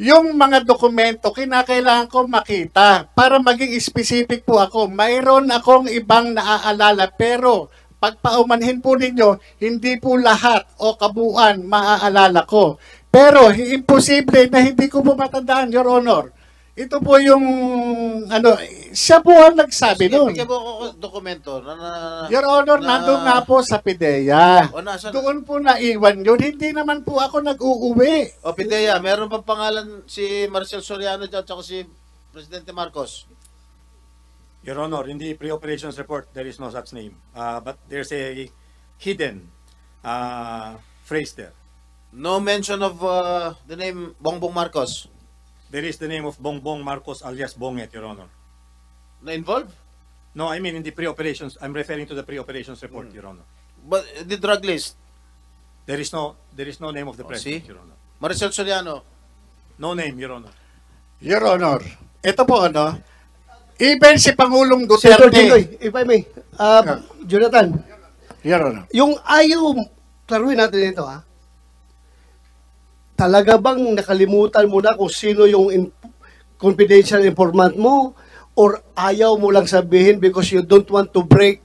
yung mga dokumento, kinakailangan ko makita para maging specific po ako. Mayroon akong ibang naaalala, pero pagpaumanhin po ninyo, hindi po lahat o kabuuan maaalala ko. Pero imposible na hindi ko po matandaan, Your Honor. Ito po yung, ano, siya po ang nagsabi Sige, doon. bigyan mo ako dokumento Your Honor, nandun nga po sa PIDEA. O, nasaan? Doon po naiwan yun. Hindi naman po ako nag-uuwi. O, PIDEA, meron pang pangalan si Marcel Soriano dyan at si Presidente Marcos. Your Honor, in the pre-operations report, there is no such name. But there's a hidden phrase there. No mention of the name Bongbong Marcos There is the name of Bongbong Marcos alias Bonget, Your Honor. na involved? No, I mean in the pre-operations. I'm referring to the pre-operations report, Your Honor. But the drug list, There is no name of the see? president, Your Honor. Marcel Soriano, No name, Your Honor. Your Honor, ito po ano, even si Pangulong Senator Jinggoy, Duterte, if I may, Jonathan, Your Honor, yung ayaw, klaruhin natin ito ha, talaga bang nakalimutan mo na kung sino yung confidential informant mo or ayaw mo lang sabihin because you don't want to break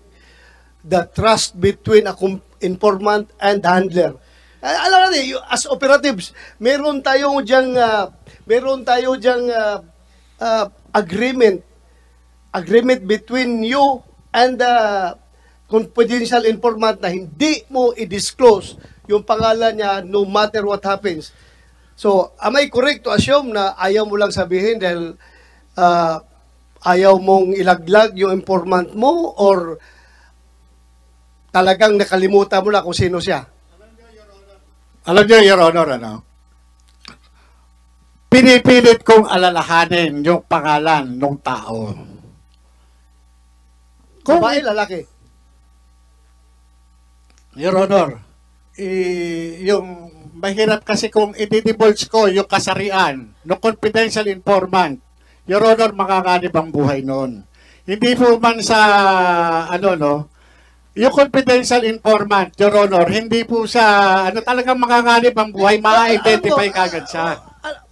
the trust between a informant and the handler? Alam natin, as operatives, meron tayo diyang agreement between you and the confidential informant na hindi mo i-disclose yung pangalan niya no matter what happens. So, am I correct to assume na ayaw mo lang sabihin dahil ayaw mong ilaglag yung informant mo or talagang nakalimutan mo na kung sino siya? alam niyo, Your Honor, ano, pinipilit kong alalahanin yung pangalan ng tao. Kung, Babae, lalaki? Your Honor, yung mahirap kasi kung i-divulge ko yung kasarian ng confidential informant, Your Honor, makakanib ang buhay noon. Hindi po man sa, ano, no, yung confidential informant, Your Honor, hindi po sa, ano, talagang makakanib ang buhay, ma-identify kagad siya.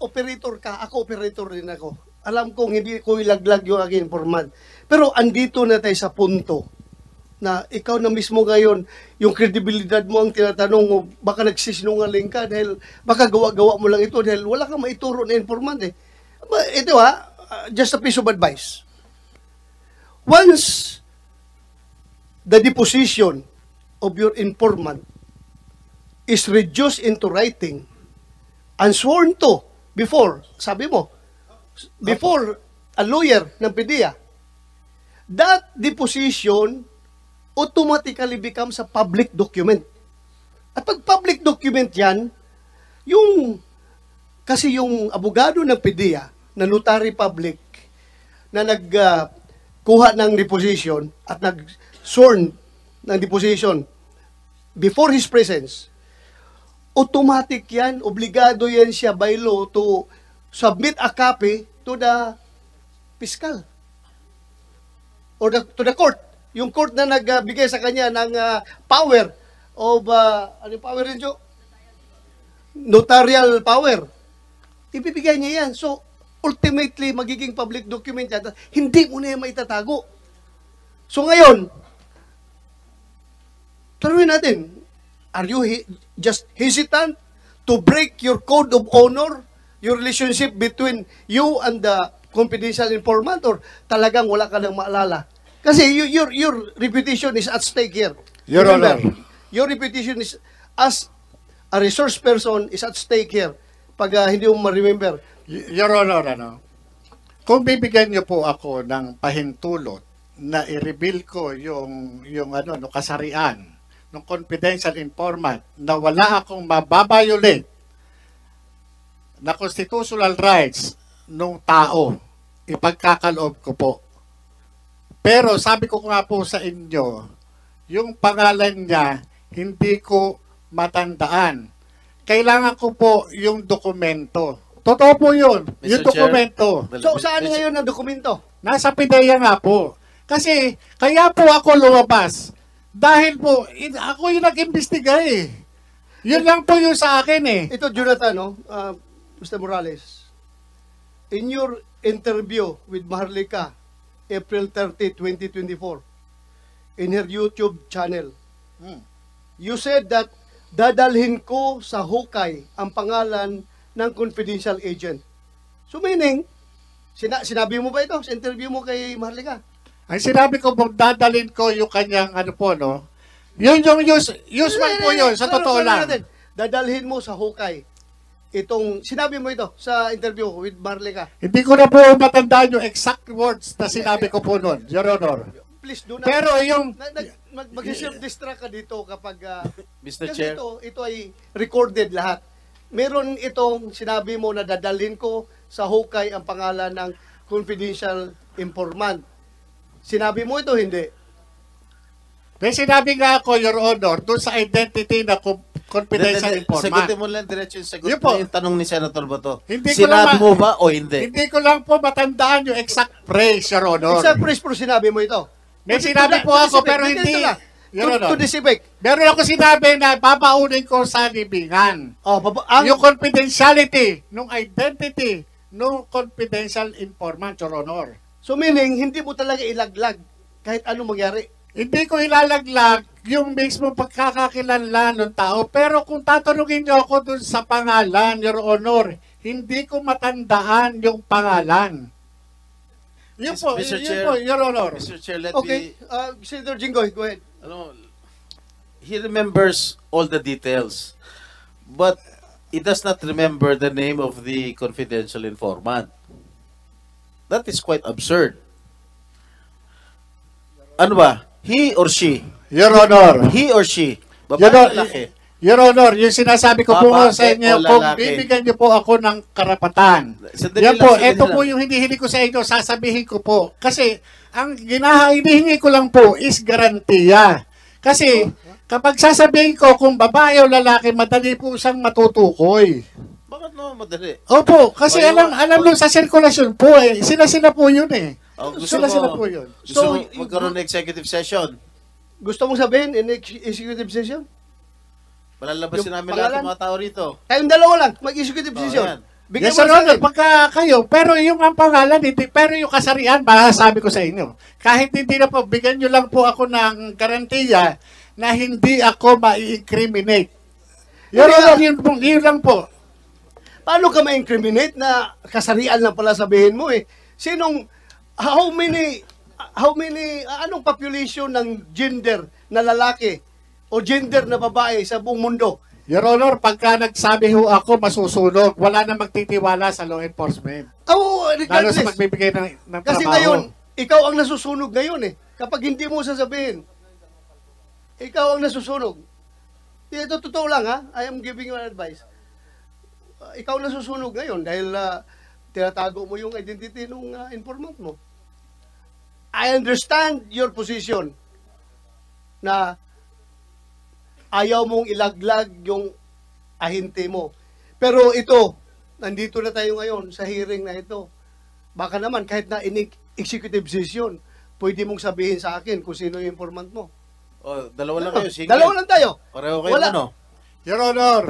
Operator ka, ako operator din ako. Alam kong hindi ko ilaglag yung aking informant. Pero andito na tayo sa punto na ikaw na mismo ngayon, yung credibilidad mo ang tinatanong mo, baka nagsisinungaling ka dahil baka gawa-gawa mo lang ito dahil wala kang maituro na informant eh. Ito just a piece of advice. Once the deposition of your informant is reduced into writing and sworn to before, sabi mo, before a lawyer ng PDEA, that deposition automatically becomes a public document. At pag public document yan, kasi yung abogado ng PDEA, na notary public, na nagkuha ng deposition at nag-sworn ng deposition before his presence, automatic yan, obligado yan siya by law to submit a copy to the fiscal or to the court. Yung court na nagbigay sa kanya ng power of, ano power rin, Joe? Notarial power. Ibibigay niya yan. So, ultimately, magiging public document yan. Hindi mo na yan maitatago. So, ngayon, taruhin natin, are you just hesitant to break your code of honor, your relationship between you and the confidential informant, or talagang wala ka nang maalala? Kasi your reputation is at stake here. Your Remember, Honor. your reputation is as a resource person is at stake here. Pag hindi mo ma-remember. Your Honor, ano, kung bibigyan niyo po ako ng pahintulot na i-reveal ko yung ano, no, kasarian ng confidential informant na wala akong mababiolate na constitutional rights ng tao, ipagkakaloob ko po. Pero sabi ko nga po sa inyo, yung pangalan niya, hindi ko matandaan. Kailangan ko po yung dokumento. Totoo po yun, Mr. yung Chair, dokumento. So, saan ngayon ang dokumento? Nasa PDEA nga po. Kasi, kaya po ako lumabas. Dahil po, ako yung nag-imbestiga eh. Yun lang po yung sa akin eh. Ito, Jonathan, no? Mr. Morales, in your interview with Maharlika, April 30, 2024, in her YouTube channel, you said that dadalhin ko sa hukay ang pangalan ng confidential agent. So meaning, sinabi mo ba ito sa interview mo kay Maharlika? Ang sinabi ko po, dadalhin ko yung kanyang ano po, no? Yun yung useman po yun, sa totoo lang. Dadalhin mo sa hukay. Sinabi mo ito sa interview with Maharlika. Hindi ko na po matandaan yung exact words na sinabi ko po nun, Your Honor. Please do not. Pero yung... Mag-self-distract ka dito kapag... Mr. kasi Chair. ito ay recorded lahat. Meron itong sinabi mo na dadalhin ko sa hukay ang pangalan ng confidential informant. Sinabi mo ito, hindi? May sinabi nga ako, Your Honor, doon sa identity na confidential informant. Sagutin mo lang diretso yung sagot Yun po. na yung tanong ni Senator Bato. Hindi ko Sinabi lang mo ba o hindi? Hindi ko lang po matandaan yung exact phrase, Your Honor. Exact phrase po sinabi mo ito. May sinabi po ako, pero hindi. Your To Honor. this effect. Meron ako sinabi na babaunin ko sa libingan. Oh, Yung confidentiality, nung identity, nung confidential informant, Your Honor. so meaning, hindi mo talaga ilaglag kahit ano mangyari. Hindi ko ilalaglag yung mismo pagkakakilanlan ng tao. Pero kung tatanungin niyo ako dun sa pangalan, Your Honor, hindi ko matandaan yung pangalan. Yun po, Mr. yun Chair. po, Your Honor. Mr. Chair, let Okay, me... Senator Jinggoy, go ahead. Ano, he remembers all the details, but he does not remember the name of the confidential informant. That is quite absurd. Ano ba? He or she? Your Honor. He or she? Your Babae o Honor, lalaki? Your Honor, yung sinasabi ko po Babae sa inyo, o kung lalaki? bibigyan niyo po ako ng karapatan. Sandali Yan lang, po, sandali ito po lang. yung hindi ko sa inyo, sasabihin ko po. Kasi, ang hinihingi ko lang po is garantiya. Kasi, kapag sasabihin ko kung babae o lalaki, madali po siyang matutukoy. Bakit no madali? Opo, kasi O, yung- alam nung sa sirkulasyon po eh. Sila po yun eh. Oh, gusto Sila mo- po yun. Gusto So, mo magkaroon ng executive session? Gusto mong sabihin in executive session? Palalabasin Yung namin lahat ng pangalan? mga tao rito. Kayong dalawa lang, mag-executive Oh, session. yan. Bigyan Yes, mo Sir sa Honor, akin. pagka kayo, pero yung ang pangalan, hindi, pero yung kasarian, masasabi ko sa inyo. Kahit hindi na po, bigyan nyo lang po ako ng garantiya na hindi ako ma-incriminate. Your Hindi Honor, nga. yun lang po. Paano ka ma-incriminate na kasarian lang pala sabihin mo eh? How many, anong population ng gender na lalaki o gender na babae sa buong mundo? Your Honor, pagka nagsabi ho ako, masusunog. Wala na magtitiwala sa law enforcement. Oh, Lalo regardless. sa magbibigay ng Kasi trabaho. ngayon, ikaw ang nasusunog ngayon eh. Kapag hindi mo sasabihin, ikaw ang nasusunog. Ito totoo lang ha. I am giving you an advice. Ikaw ang nasusunog ngayon dahil tinatago mo yung identity ng informant mo. I understand your position na ayaw mong ilaglag yung ahinte mo. Pero ito, nandito na tayo ngayon sa hearing na ito. Baka naman kahit na in executive session, pwede mong sabihin sa akin kung sino yung informant mo. Oh, dalawa lang kayo. Sige. Dalawa lang tayo. Pareho kayo Wala. ano? Your Honor,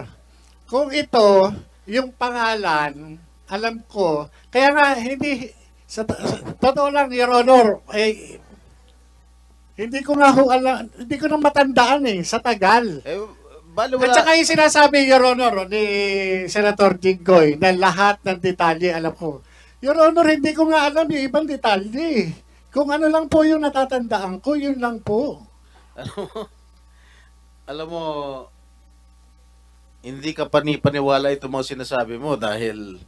kung ito, yung pangalan, alam ko, kaya nga hindi, sa totoo lang, Your Honor, hindi ko nga ho alam, hindi ko na matandaan sa tagal. Bali At wala. saka yung sinasabi, Your Honor, ni Senator Jinggoy, na lahat ng detalye alam ko. Your Honor, hindi ko nga alam yung ibang detalye. Kung ano lang po yung natatandaan ko, yun lang po. Alam mo, hindi ka panipaniwala ito mga sinasabi mo dahil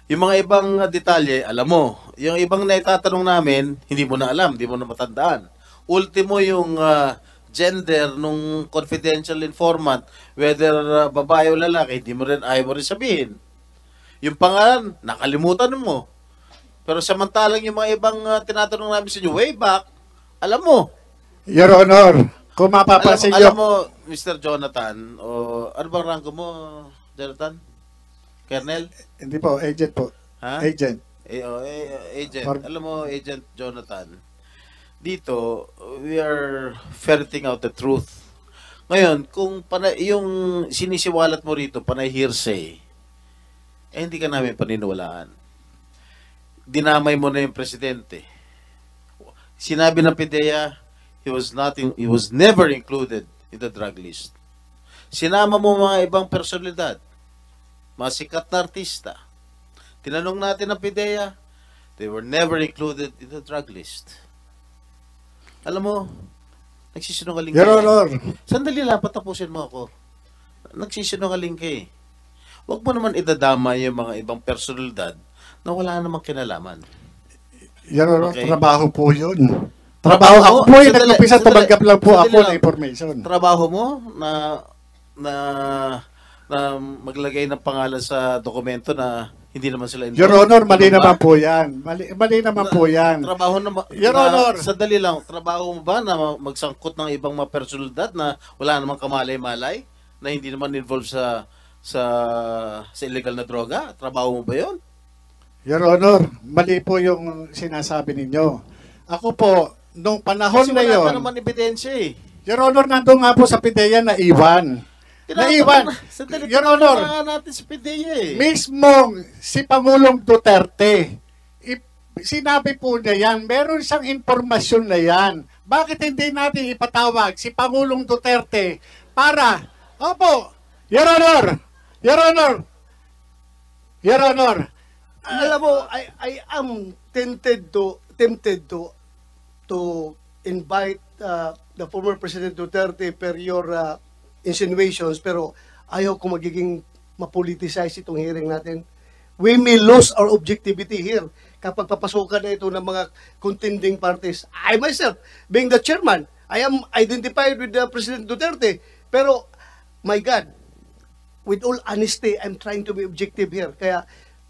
yung mga ibang detalye, alam mo. Yung ibang naitatanong namin, hindi mo na alam, hindi mo na matandaan. Ultimo yung gender nung confidential informant, whether babae o lalaki, hindi mo rin, ayaw mo rin sabihin. Yung pangalan, nakalimutan mo. Pero samantalang yung mga ibang tinatanong namin sa inyo, way back, alam mo. Your Honor, kung mapapansin Alam nyo, mo, Mr. Jonathan, o ano bang rango mo, Jonathan? Colonel? hindi po, agent po. Ha? Agent. Agent. Or- Alam mo, Agent Jonathan, dito, we are ferreting out the truth. Ngayon, kung yung sinisiwalat mo rito, panay hearsay, hindi ka namin paniniwalaan. Dinamay mo na yung presidente. Sinabi ng PIDEA, he was never included in the drug list. Sinama mo mga ibang personalidad, mga sikat na artista. Tinanong natin ng PIDEA, they were never included in the drug list. Alam mo, nagsisinungaling Your ka. Honor, Sandali lang, patapusin mo ako. Nagsisinungaling ka eh. Huwag mo naman idadama yung mga ibang personalidad na wala namang kinalaman. Your Honor, Okay. trabaho po yun. Trabaho ako po yung Sandali, nag-umpisa, sandali, tumanggap lang po sandali ako lang. ng information. Trabaho mo na maglagay ng pangalan sa dokumento na hindi naman sila Your Honor, mali naman po yan. Mali naman po yan. Trabaho na, Your Honor. Sandali lang, trabaho mo ba na magsangkot ng ibang mga personalidad na wala namang kamalay-malay? na hindi naman involved sa illegal na droga? Trabaho mo ba 'yon? Your Honor, mali po yung sinasabi ninyo. Ako po, nung panahon Kasi na wala yon, ka naman ebidensya eh. Your Honor, nandun nga po sa PIDEA na iwan. Naiwan. Sandali, Your Honor, natin sa PDEA eh. mismong si Pangulong Duterte, sinabi po niya yan, meron siyang impormasyon na yan. Bakit hindi natin ipatawag si Pangulong Duterte para, opo, Your Honor, Your Honor, Your Honor, Alam mo, I am tempted to invite the former President Duterte per your insinuations, pero ayaw ko magiging mapoliticize itong hearing natin. We may lose our objectivity here kapag papasukan na ito ng mga contending parties. I myself, being the chairman, I am identified with the President Duterte, pero my God, with all honesty, I'm trying to be objective here. Kaya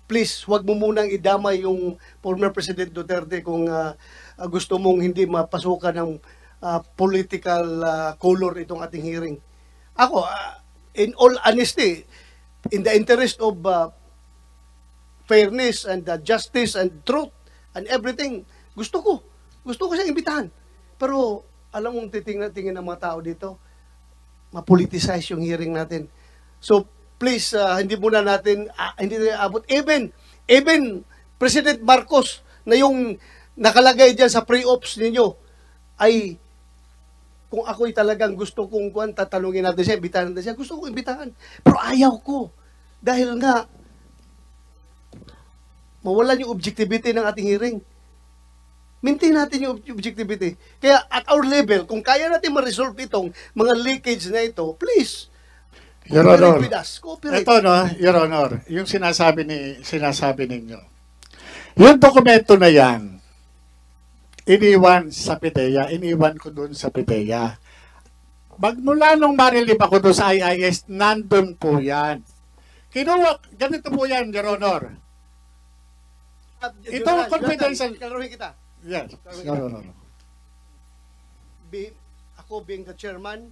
please, wag mo munang idamay yung former President Duterte kung gusto mong hindi mapasukan ng political color itong ating hearing. Ako, in all honesty, in the interest of fairness and justice and truth and everything, gusto ko siyang imbitahan. Pero alam mong titingnan ng mga tao dito, mapoliticize yung hearing natin. So, please, hindi muna natin, hindi na abot. Even President Marcos na yung nakalagay dyan sa pre-ops ninyo, ay, kung ako'y talagang gusto kong tatanungin natin siya, imbitahan natin siya, gusto kong imbitahan. Pero ayaw ko. Dahil nga, mawalan yung objectivity ng ating hearing. Maintain natin yung objectivity. Kaya at our level, kung kaya natin ma-resolve itong mga leakage na ito, please, Your Honor, cooperate with us. Cooperate. ito no, Your Honor, yung sinasabi ninyo. Yung dokumento na yan, iniwan sa PIDEA, iniwan ko doon sa PIDEA. Magmula nung marilib ako doon sa IIS, nandun po yan. Kinuha, ganito po yan, Your Honor. Ito ang confidential. Kalaruhin kita. Yes, Your Honor. Ako being the chairman,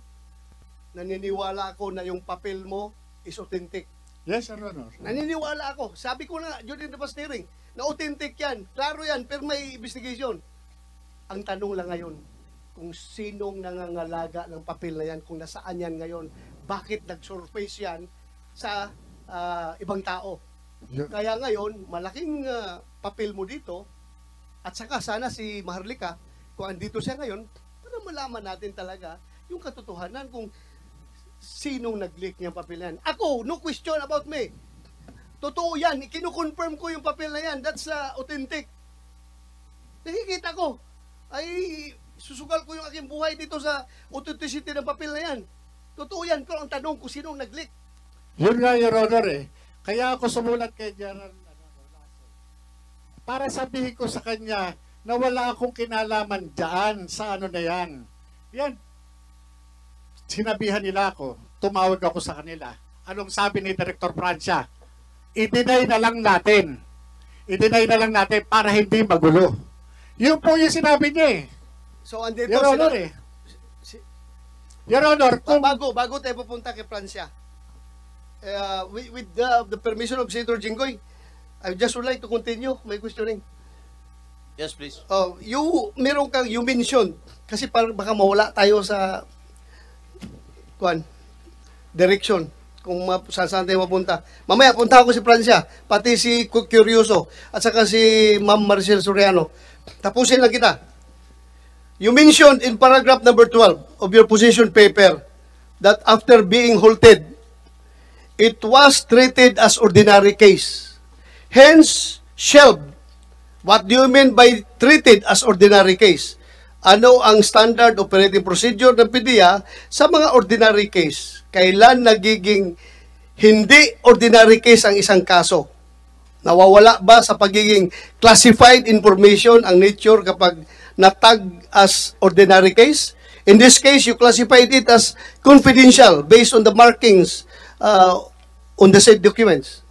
naniniwala ako na yung papel mo is authentic. Yes, Your Honor. Naniniwala ako. Sabi ko na during the past hearing, na authentic yan. Klaro yan, pero may investigation. Ang tanong lang ngayon, kung sinong nangangalaga ng papel na yan, kung nasaan yan ngayon, bakit nag-surface yan sa ibang tao. Kaya ngayon, malaking papel mo dito, at saka sana si Maharlika, kung andito siya ngayon, para malaman natin talaga yung katotohanan kung sinong nag-leak niyang papel na yan. Ako, no question about me. Totoo yan, kinukonfirm ko yung papel na yan. That's authentic. Nakikita ko. Ay, susugal ko yung aking buhay dito sa authenticity ng papel na yan. Totoo yan. Pero ang tanong kung sinong nag-leak. Yun nga, Your Honor eh. Kaya ako sumulat kay General para sabihin ko sa kanya na wala akong kinalaman dyan sa ano na yan. Yan. Sinabihan nila ako, tumawag ako sa kanila. Anong sabi ni Director Francia? I-deny na lang natin. I-deny na lang natin para hindi magulo. Yun po yung sinabi niya eh. So, andito Your Honor eh. Your Honor, kung... Bago tayo pupunta kay Francia, with the permission of Senator Jinggoy, I just would like to continue my questioning. Yes, please. You mentioned, kasi parang baka mawala tayo sa direction kung saan tayo mapunta. Mamaya, punta ako si Francia, pati si Curioso, at saka si Ma'am Maricel Soriano. Tapusin lang kita. You mentioned in paragraph number 12 of your position paper that after being halted, it was treated as ordinary case. Hence, shelved. What do you mean by treated as ordinary case? Ano ang standard operating procedure ng PDEA sa mga ordinary case? Kailan nagiging hindi ordinary case ang isang kaso? Nawawala ba sa pagiging classified information ang nature kapag natag as ordinary case? In this case, you classified it as confidential based on the markings on the said documents.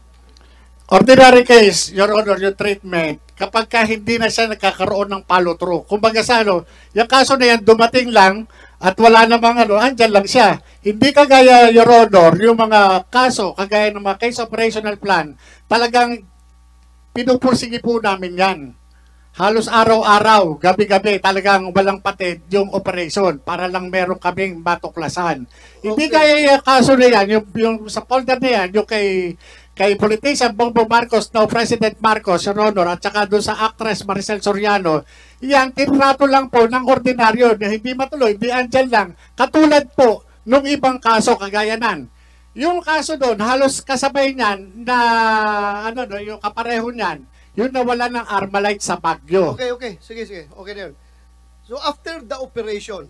Ordinary case, Your Honor, yung treatment, kapag ka hindi na siya nagkakaroon ng follow-through. Kumbaga sa ano, yung kaso na yan, dumating lang, At wala namang andyan lang siya. Hindi kagaya, Your Honor, yung mga kaso, kagaya ng mga case operational plan, talagang pinupursige po namin yan. Halos araw-araw, gabi-gabi, talagang walang patid yung operation para lang meron kaming matuklasan. Hindi kaya yung kaso na yan, yung sa folder na yan, yung kay politician Bongbong Marcos, now President Marcos, Your Honor, at saka doon sa actress Maricel Soriano, yan, tinrato lang po ng ordinaryo na hindi matuloy, hindi andyan lang. Katulad po nung ibang kaso, kagaya nan. Yung kaso doon, halos kasabay niyan na, yung kapareho niyan, yung nawala ng Armalite sa Baguio. Okay. Sige. Okay na yun. So, after the operation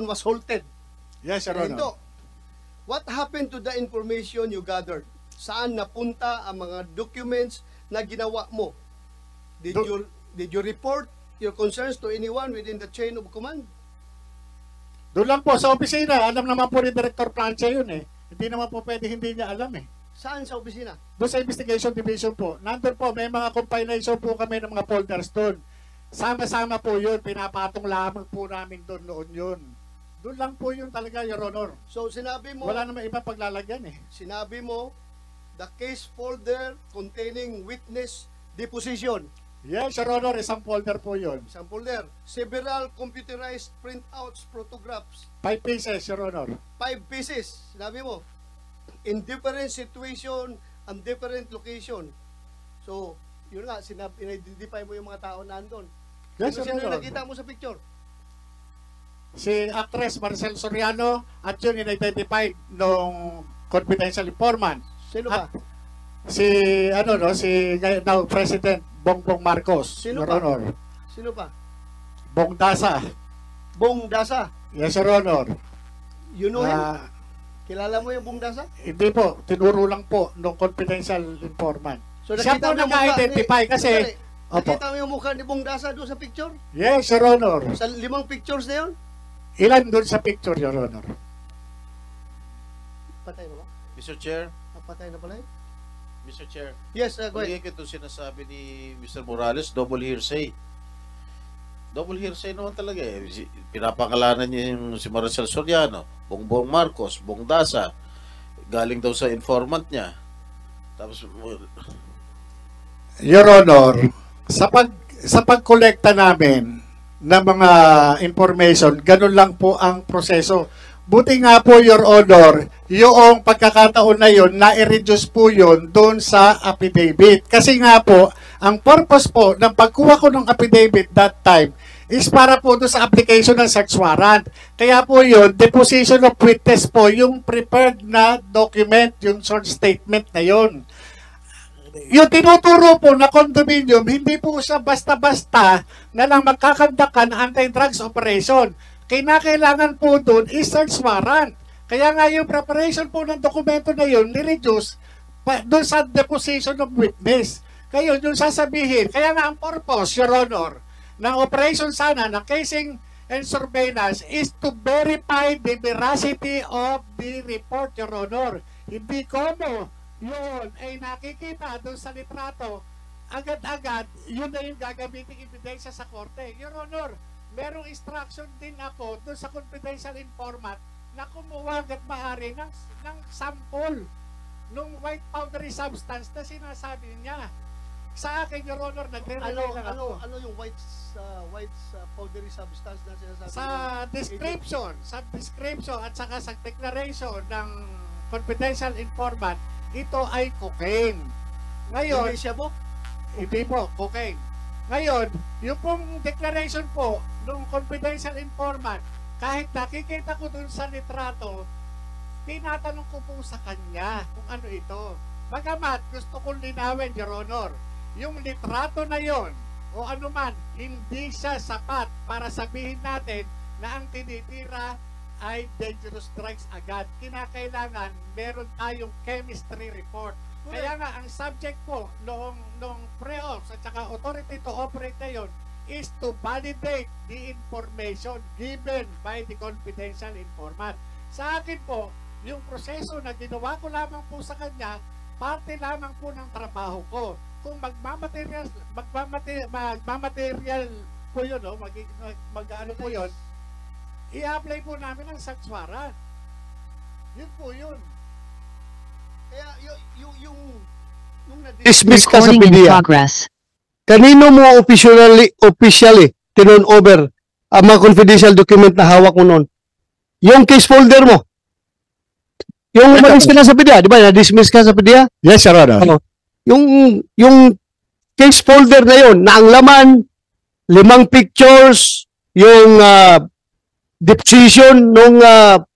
was halted, Yes, Your Honor. ito, what happened to the information you gathered? Saan napunta ang mga documents na ginawa mo? Did you report your concerns to anyone within the chain of command? Doon lang po sa opisina, alam naman po ni Director Francia yun eh. Hindi naman po pwede hindi niya alam eh. Saan sa opisina? Doon sa investigation division po. Nandun po, may mga compilation po kami ng mga folders doon. Sama-sama po yun, pinapatong lamang po namin doon noon yun. Doon lang po yun talaga, Your Honor. So, sinabi mo, Wala naman iba paglalagyan eh. sinabi mo, the case folder containing witness deposition. Yes, Your Honor, isang folder po yun. Isang folder. Several computerized printouts, photographs. 5 pieces, Your Honor. 5 pieces. Sinabi mo, in different situation and different location. So, yun nga, in-identify mo yung mga tao na andun. Yes, Your Sino Honor. nakita mo sa picture? Si actress Maricel Soriano at yun in-identified nung confidential informant. Sino pa? Si now President Bongbong Marcos, Sino Your pa? Honor. Sino pa? Bong Dasa. Bong Dasa. Yes, Your Honor. You know him? Ah, Kilala mo yung Bong Dasa? hindi po, tinuro lang po nung confidential informant. So, Siya po nakita mo yung mukha naka-identify ni- kasi, Sandali. opo. Nakita mo yung mukha ni Bong Dasa doon sa picture? Yes, Your Honor. Sa 5 pictures na yun? Ilan doon sa picture, Your Honor? Patay na ba? Mr. Chair, Patay na pala yun? Mr. Chair, Yes, go ahead. hindi ko ito sinasabi ni Mr. Morales, double hearsay. Double hearsay naman talaga eh. Pinapangalanan niya yung si Maricel Soriano, Bongbong Marcos, Bong Dasa, galing daw sa informant niya. Tapos, Your Honor, sa pagkolekta namin ng mga information, ganun lang po ang proseso. Buti nga po, Your Honor, yung pagkakataon na yun, na-reduce po yun doon sa affidavit. Kasi nga po, ang purpose po ng pagkuha ko ng affidavit that time is para po doon sa application ng search warrant. Kaya po yun, deposition of witness po, yung prepared na document, yung short statement na yun. Yung tinuturo po na condominium, hindi po siya basta-basta na lang magkakandak ng anti-drugs operation. Kinakailangan po doon is search warrant. Kaya nga yung preparation po ng dokumento na yun, ni-reduce doon sa deposition of witness. Kaya yung sasabihin, kaya nga ang purpose, Your Honor, ng operation sana, ng casing and surveillance is to verify the veracity of the report, Your Honor. Hindi como yun ay nakikita doon sa litrato, agad-agad, yun na yung gagamitin ebidensya sa korte. Your Honor, merong instruction din ako doon sa confidential informant na kumuha agad maaari ng sample ng white powdery substance na sinasabi niya. Sa akin, Your Honor, nagre-relay lang ako. Ano yung white powdery substance na sinasabi? Sa description at saka sa declaration ng confidential informant, ito ay cocaine. Ngayon, Hindi siya po? hindi po, cocaine. Ngayon, yung pong declaration po ng confidential informant, kahit nakikita ko dun sa litrato, tinatanong ko po sa kanya kung ano ito. Bagamat gusto kong linawin, Your Honor, yung litrato na yon o anuman, hindi siya sapat para sabihin natin na ang tinitira ay dangerous drugs agad. Kinakailangan meron tayong chemistry report. Kaya nga, ang subject po nung pre-ops at saka authority to operate na yun is to validate the information given by the confidential informant. Sa akin po, yung proseso na ginawa ko lamang po sa kanya, parte lamang po ng trabaho ko. Kung magmamaterial po yun, ano po yun, i-apply po namin ang search warrant. Yun po yun. Kaya yung na-dismiss ka sa Recording in PDEA, progress. kanino mo officially turn over ang mga confidential document na hawak mo noon? Yung case folder mo. Yung umalis ka na sa PDEA, di ba? Na-dismiss ka sa PDEA? Yes, Your Honor. Ano? Yung case folder na yon na ang laman, 5 pictures, yung deposition ng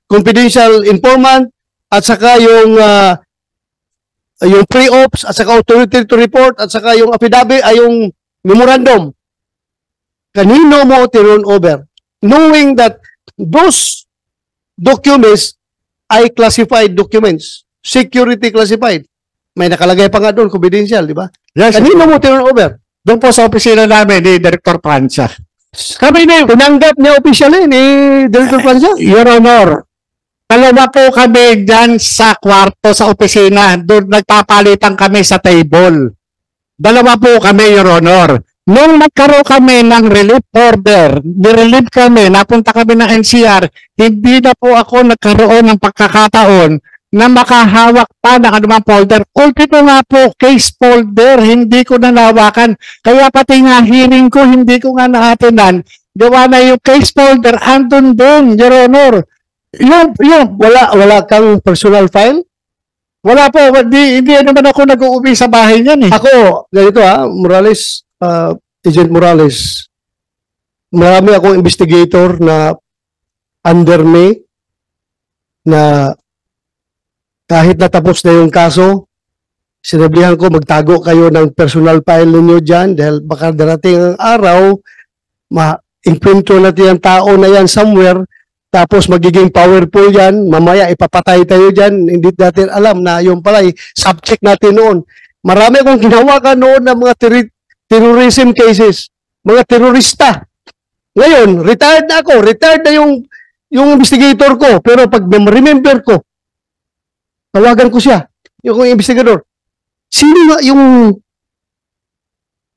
confidential informant, at saka yung pre-ops, at saka authority to report, at saka yung affidavit, ay yung memorandum. Kanino mo turn over? Knowing that those documents ay classified documents, security classified. May nakalagay pa nga doon, confidential, di ba? Yes, Kanino mo turn over? doon po sa opisina namin ni Director Francia. Kami na tinanggap niya officially ni Director Francia. Your Honor, dalawa po kami dyan sa kwarto sa opisina. Doon nagpapalitan kami sa table. Dalawa po kami, Your Honor. Nung nagkaroon kami ng relief order, nirelieve kami, napunta kami ng NCR, hindi na po ako nagkaroon ng pagkakataon na makahawak pa ng anumang folder. Ultimo nga po, case folder, hindi ko nanawakan. Kaya pati nga hearing ko, hindi ko nga naatinan. Gawa na yung case folder, andun doon, Your Honor. Wala kang personal file? Wala po, hindi naman ako nag-uuwi sa bahay niyan eh. Ako, ganito Morales, Agent Morales, marami akong investigator na under me na kahit natapos na yung kaso, sinabihan ko magtago kayo ng personal file ninyo dyan dahil baka darating ang araw, ma-imprinto natin ang tao na yan somewhere, tapos magiging powerful yan, mamaya ipapatay tayo dyan, hindi natin alam na yung pala subject natin noon. Marami akong ginawa ka noon ng mga terrorism cases, mga terorista. Ngayon, retired na ako, retired na yung investigator ko, pero pag remember ko, tawagan ko siya, yung investigador. Sino nga yung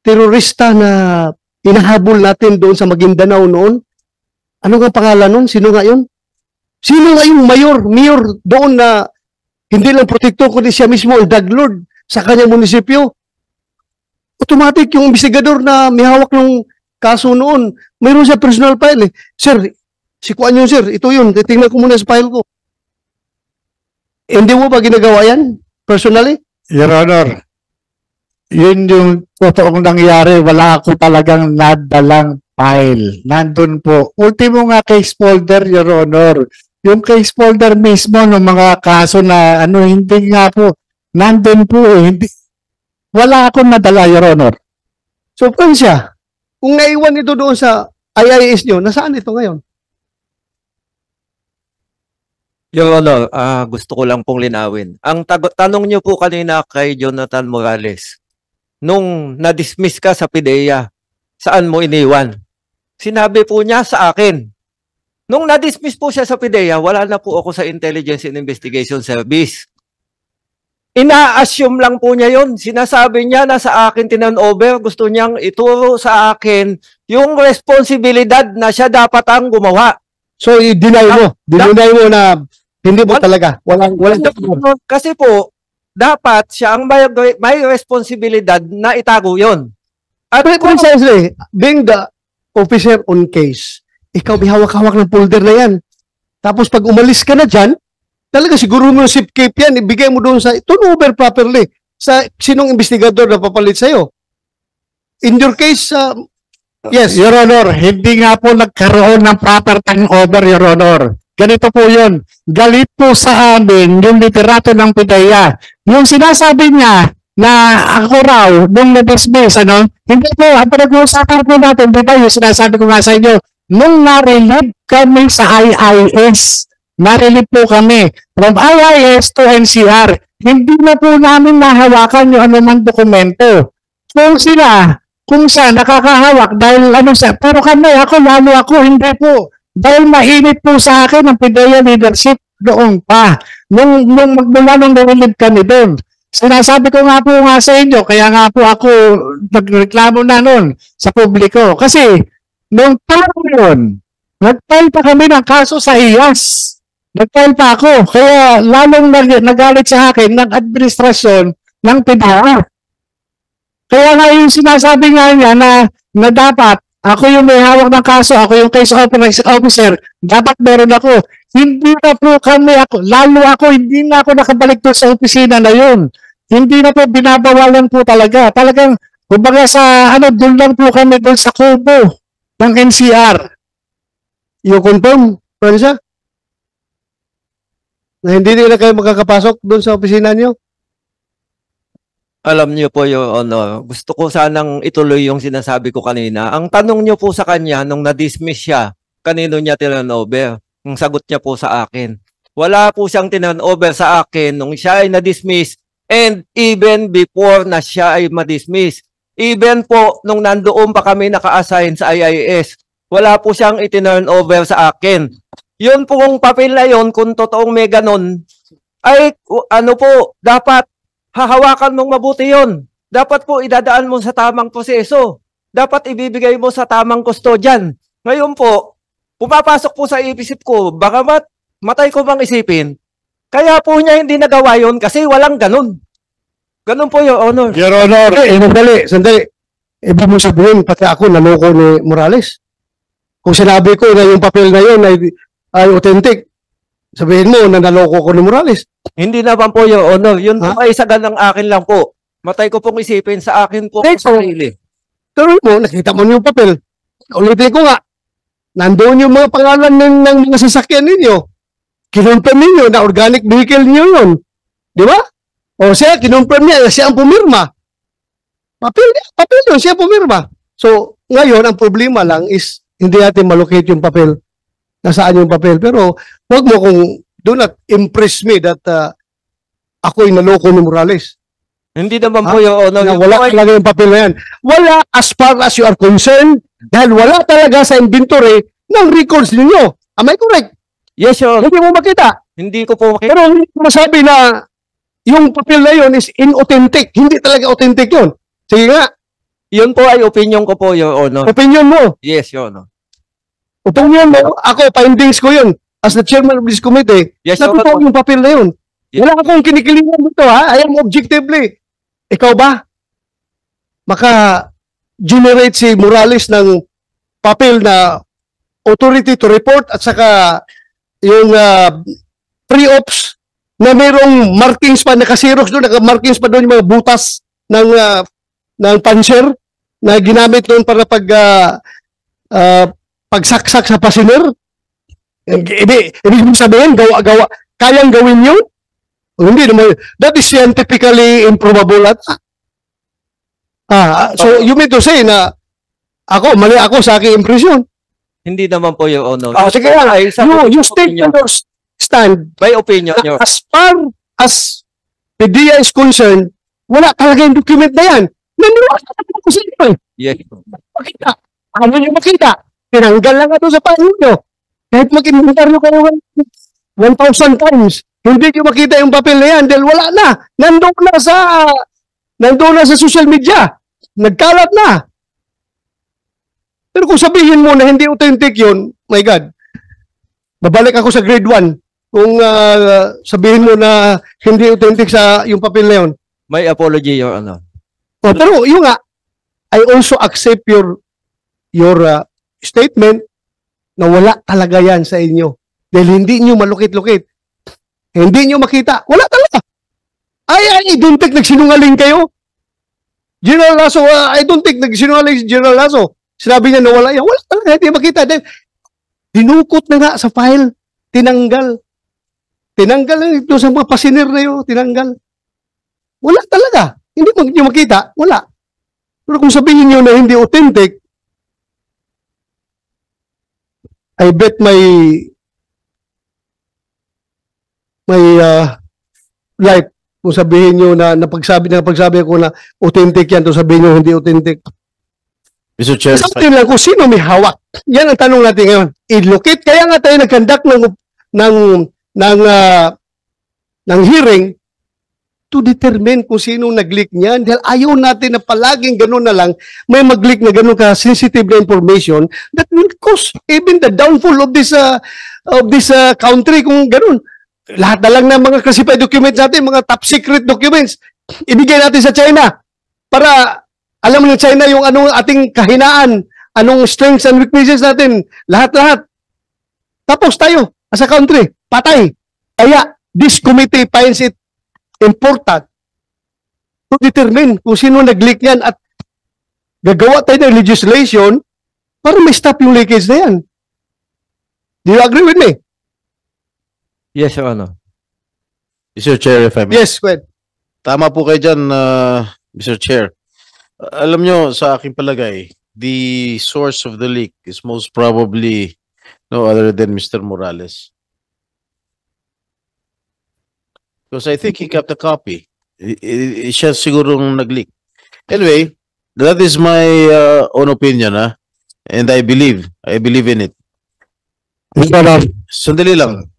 terorista na inahabol natin doon sa Maguindanao noon? Ano nga pangalan noon? Sino nga yun? Sino nga yung mayor doon na hindi lang protektor kundi siya mismo ang drug lord sa kanyang munisipyo? Automatic yung investigador na may hawak ng kaso noon, mayroon siya personal file eh. Sir, sikuan yun sir, ito yun, titingnan ko muna sa file ko. Hindi mo ba ginagawa yan? Personally? Your Honor, yun yung totoong nangyari. Wala ako talagang nadalang file. Nandun po. Ultimo nga case folder, Your Honor. Yung case folder mismo ng mga kaso na hindi nga po. Nandun po eh. Wala akong nadala, Your Honor. So, Francia, kung naiwan ito doon sa IIS nyo, nasaan ito ngayon? Your Honor, gusto ko lang pong linawin. Ang tanong niyo po kanina kay Jonathan Morales, nung na-dismiss ka sa PDEA, saan mo iniwan? Sinabi po niya sa akin. Nung na-dismiss po siya sa PDEA, wala na po ako sa Intelligence and Investigation Service. Ina-assume lang po niya yon. Sinasabi niya na sa akin tinan-over, gusto niyang ituro sa akin yung responsibilidad na siya dapat ang gumawa. So, i-deny mo. Dinay mo na hindi mo talaga. Walang Kasi po, dapat siya ang may responsibilidad na itago yon. At precisely, being the officer on case, ikaw may hawak-hawak ng folder na yan. Tapos pag umalis ka na dyan, talaga siguro mo yung zip cape yan, ibigay mo doon sa, turn over properly sa sinong investigador na papalit sa'yo. In your case, yes. Your Honor, hindi nga po nagkaroon ng proper turnover, Your Honor. Ganito po yun. Galit po sa amin yung literato ng PDEA. Yung sinasabi niya na ako raw, nung na-dismiss, hindi po, ang pinag-uusapan po natin, di ba yung sinasabi ko nga sa inyo, nung na-relieve kami sa IIS, na-relieve po kami from IIS to NCR, hindi na po namin nahawakan yung anumang dokumento. Kung saan nakakahawak dahil pero kami, lalo ako, hindi po. Dahil mainit po sa akin ang PDEA leadership doon pa. Nung magmula nung na-relieve kami doon. Sinasabi ko nga po sa inyo, kaya nga po ako nagreklamo na noon sa publiko. Kasi, nung time yun, Nag-file pa kami ng kaso sa IAS. Nag-file pa ako. Kaya lalong nagalit sa akin ng administrasyon ng PDEA. Kaya nga yung sinasabi nga niya na dapat ako yung may hawak ng kaso, ako yung case officer, dapat meron ako. Hindi na po lalo ako, hindi na ako nakabalik doon sa opisina na yun. Hindi na po, binabawalan po talaga. Talagang, kumbaga sa, doon lang po kami doon sa kubo ng NCR. You confirm, Francia? Na hindi nila kayo makakapasok doon sa opisina niyo? Alam niyo po, Your Honor, gusto ko sanang ituloy yung sinasabi ko kanina. Ang tanong niyo po sa kanya nung na-dismiss siya, kanino niya turnover? Ang sagot niya po sa akin. Wala po siyang turnover sa akin nung siya ay na-dismiss and even before na siya ay ma-dismiss. Even po nung nandoon pa kami naka-assign sa IIS, wala po siyang i-turnover sa akin. Yun pong papel na yun, kung totoong may ganun, ay dapat hahawakan mong mabuti yon. Dapat po idadaan mo sa tamang proseso. Dapat ibibigay mo sa tamang kustodyan. Ngayon po, pumapasok po sa isip ko, baka matay ko bang isipin. Kaya po niya hindi nagawa yon kasi walang ganun. Ganun po, Your Honor. Your Honor, sandali. Ibig mo sabihin, pati ako naloko ni Morales. Kung sinabi ko na yung papel na yun ay authentic, sabihin mo na naloko ko ni Morales. Hindi naman po, Your Honor. Yun po ay sagan ng akin lang po. Matay ko pong isipin sa akin po sa sarili. Pero mo, nakita mo yung papel. Ulitin ko nga, nandoon yung mga pangalan ng mga sasakyan ninyo. Kinonfirm ninyo na organic vehicle niyo yun. Di ba? O siya, kinonfirm niya, siya ang pumirma. Papel yun, siya pumirma. So, ngayon, ang problema lang is hindi natin malocate yung papel. Nasaan yung papel. Pero, wag mo do not impress me that ako'y naloko ni Morales. Hindi naman po, Your Honor. Na wala talaga yung papel na yan. Wala as far as you are concerned dahil wala talaga sa inventory ng records ninyo. Am I correct? Yes, Your Honor. Hindi mo makita. Hindi ko po makita. Pero hindi mo masabi na yung papel na yun is inauthentic. Hindi talaga authentic yun. Sige nga. Yun po ay opinion ko po, Your Honor. Opinion mo. Yes, Your Honor. Opinion mo. Ako, findings ko yun. As the chairman of this committee, Yes, Your natutuwa Honor. yung papel na yun. Yes. Wala akong kinikilingan dito, ha? I am objectively. Ikaw ba? Maka-generate si Morales ng papel na authority to report at saka yung pre-ops na mayroong markings pa, naka-xerox doon, naka-markings pa doon yung mga butas ng panser na ginamit doon para pagsaksak sa passenger. Ibig sabihin, gawa, kayang gawin yun? Hindi naman. That is scientifically improbable. So you mean to say na mali ako sa aking impression. Hindi naman po, Your Honor. Sige nga, Ay, sa you state opinion. your stand. By opinion, Your Honor. As far as the DIA is concerned, wala talaga yung document na yan. Naniwala ko sa inyo. Yes. Makita. Ano nyo makita? Tinanggal lang ito sa paano nyo. Kahit mag-inventaryo kayo 1,000 times, hindi nyo makita yung papel na yan dahil wala na. Nandun na sa social media. Nagkalat na. Pero kung sabihin mo na hindi authentic yun, my God, babalik ako sa grade 1. Kung sabihin mo na hindi authentic sa yung papel na yun. My apology, Your Honor. Pero yung nga, I also accept your statement na wala talaga yan sa inyo. Dahil hindi nyo malukit-lukit. Hindi nyo makita. Wala talaga. I don't think nagsinungaling kayo. General Lasso, I don't think nagsinungaling si General Lasso. Sinabi niya na wala yan. Wala talaga. Hindi makita. Dahil dinukot na nga sa file. Tinanggal. Tinanggal lang ito sa mga pasiner na yun. Tinanggal. Wala talaga. Hindi nyo makita. Wala. Pero kung sabihin nyo na hindi authentic, I bet may like kung sabihin nyo na napagsabi ko na authentic yan, to sabihin nyo hindi authentic. Mr. Chair, Sabihin lang kung sino may hawak. Yan ang tanong natin ngayon. I-locate. Kaya nga tayo nag-conduct ng hearing to determine kung sino nag-leak niyan. Dahil ayaw natin na palaging gano'n na lang, may mag-leak na gano'n ka-sensitive na information that will cause even the downfall of this country kung gano'n. Lahat na lang ng mga classified documents natin, mga top secret documents, ibigay natin sa China para alam ng China yung anong ating kahinaan, anong strengths and weaknesses natin, lahat-lahat. Tapos tayo, as a country, patay. Kaya, this committee finds it important to determine kung sino nag-leak yan at gagawa tayo ng legislation para may stop yung leakage na yan. Do you agree with me? Yes, Your Honor. Mr. Chair, if I may. Yes, Gwen. Tama po kayo dyan, Mr. Chair. Alam nyo, sa aking palagay, the source of the leak is most probably no other than Mr. Morales. Because I think he kept a copy. Siya sigurong nag-leak. Anyway, that is my own opinion, and I believe in it. Sandali lang.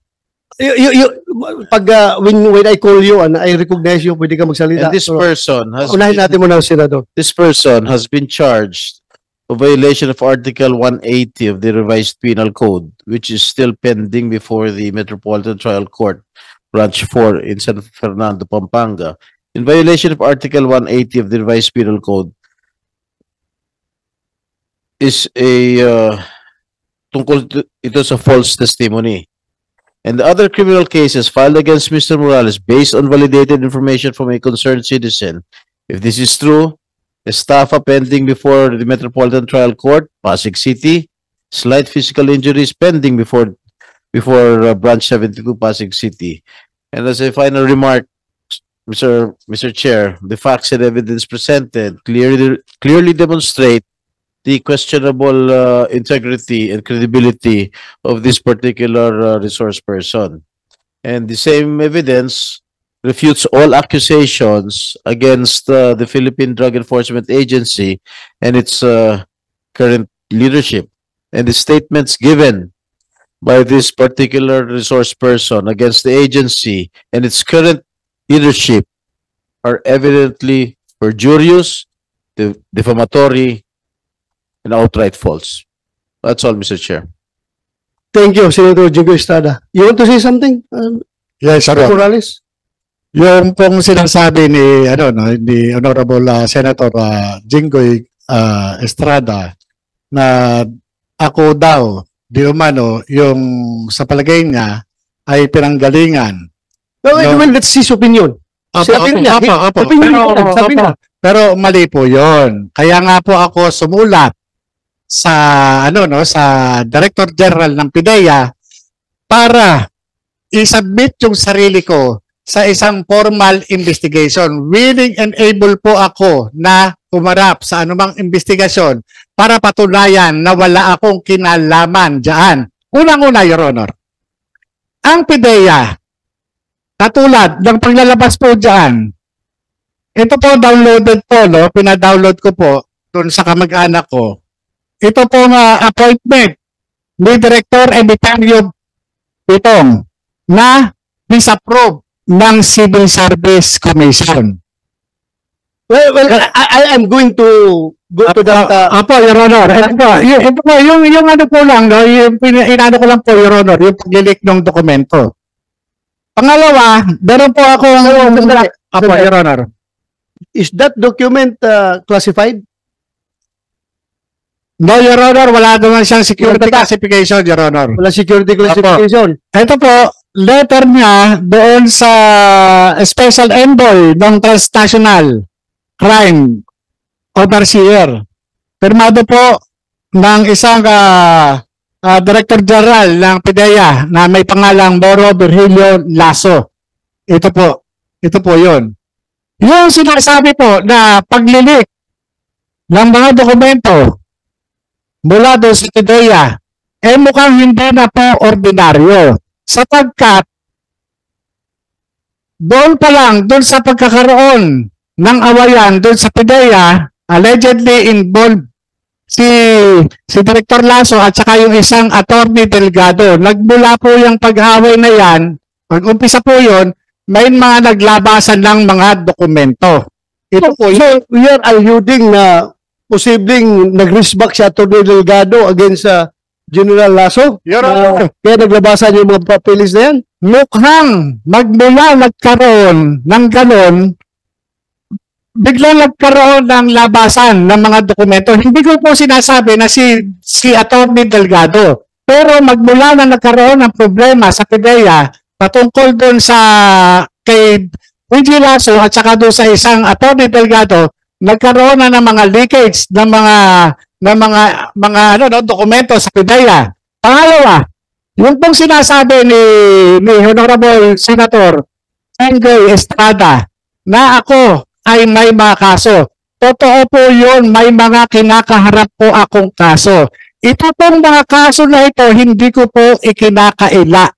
When I call you and I recognize you, pwede ka magsalita. And this person has Unahin natin muna, Senador. This person has been charged of violation of Article 180 of the Revised Penal Code, which is still pending before the Metropolitan Trial Court, Branch 4 in San Fernando, Pampanga. In violation of Article 180 of the Revised Penal Code is ito sa false testimony. And the other criminal cases filed against Mr. Morales based on validated information from a concerned citizen. If this is true, estafa pending before the Metropolitan Trial Court, Pasig City, slight physical injuries pending before Branch 72, Pasig City. And as a final remark, Mr. Chair, the facts and evidence presented clearly demonstrate the questionable integrity and credibility of this particular resource person. And the same evidence refutes all accusations against the Philippine Drug Enforcement Agency and its current leadership. And the statements given by this particular resource person against the agency and its current leadership are evidently perjurious, defamatory, and outright false. That's all, Mr. Chair. Thank you, Senator Jingo Estrada. You want to say something, Yes, sir. Morales? Yung pong sinasabi ni ni Honorable Senator Jinggoy Estrada na ako daw di umano yung sa palagay niya ay pinanggalingan. Well, that's his opinion. Sabi niya, opinion niya, sabi niya. Pero mali po 'yon. Kaya nga po ako sumulat sa sa Director General ng PIDEA para i-submit yung sarili ko sa isang formal investigation. Willing and able po ako na umarap sa anumang investigasyon para patunayan na wala akong kinalaman diyan. Unang-una, Your Honor, ang PIDEA, katulad ng paglalabas po diyan, ito po downloaded po, pina-download ko po doon sa kamag-anak ko. Ito po appointment ni Director Emitario Pitong na disapprove ng Civil Service Commission. Well, I am going to go to that. Apo, Your Honor. Ito po, yung ano po lang, yung inano ko lang po, Your Honor, yung paglilik ng dokumento. Pangalawa, meron po ako Apo, Your Honor. Is that document classified? No, Your Honor, wala naman siyang security classification, Your Honor. Wala security classification. Ito po, letter niya doon sa Special Envoy ng Transnational Crime Overseer. Pirmado po ng isang Director General ng PIDEA na may pangalang Moro Virgilio Lasso. Ito po yun. Yung sinasabi po na paglilik ng mga dokumento mula doon sa PIDEA, mukhang hindi na po ordinaryo. Sapagkat, doon pa lang, doon sa pagkakaroon ng awayan, doon sa PIDEA, allegedly involved si Director Lasso at saka yung isang attorney Delgado. Nagmula po yung pag-away na yan, pag-umpisa po yun, may mga naglabasan ng mga dokumento. Ito po, So, we are alluding na posibleng nag-risback si Atty. Delgado against General Lasso? Your Honor. Kaya naglabasan yung mga papeles na yan? mukhang magmula nagkaroon ng ganon, biglang nagkaroon ng labasan ng mga dokumento. Hindi ko po sinasabi na si Atty. Delgado. Pero magmula na nagkaroon ng problema sa PIDEA patungkol doon sa kay Luigi Lasso at saka doon sa isang Atty. Delgado, nagkaroon na ng mga leakage ng mga dokumento sa PIDEA. Pangalawa, yung pong sinasabi ni Honorable Senator Engoy Estrada na ako ay may mga kaso. Totoo po yun, may mga kinakaharap po akong kaso. Ito pong mga kaso na ito, hindi ko po ikinakaila.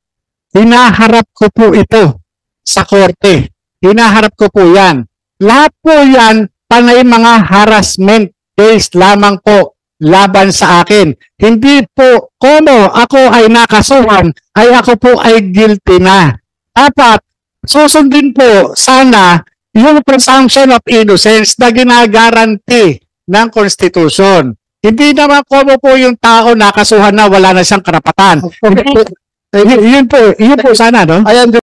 Hinaharap ko po ito sa korte. Hinaharap ko po yan. Lahat po yan, panay mga harassment case lamang po laban sa akin. Hindi po, kono ako ay nakasuhan, ay ako po ay guilty na. Dapat, susundin po sana yung presumption of innocence na ginagaranti ng Constitution. Hindi naman kono po yung tao nakasuhan na wala na siyang karapatan. Yun po sana, no? I understand.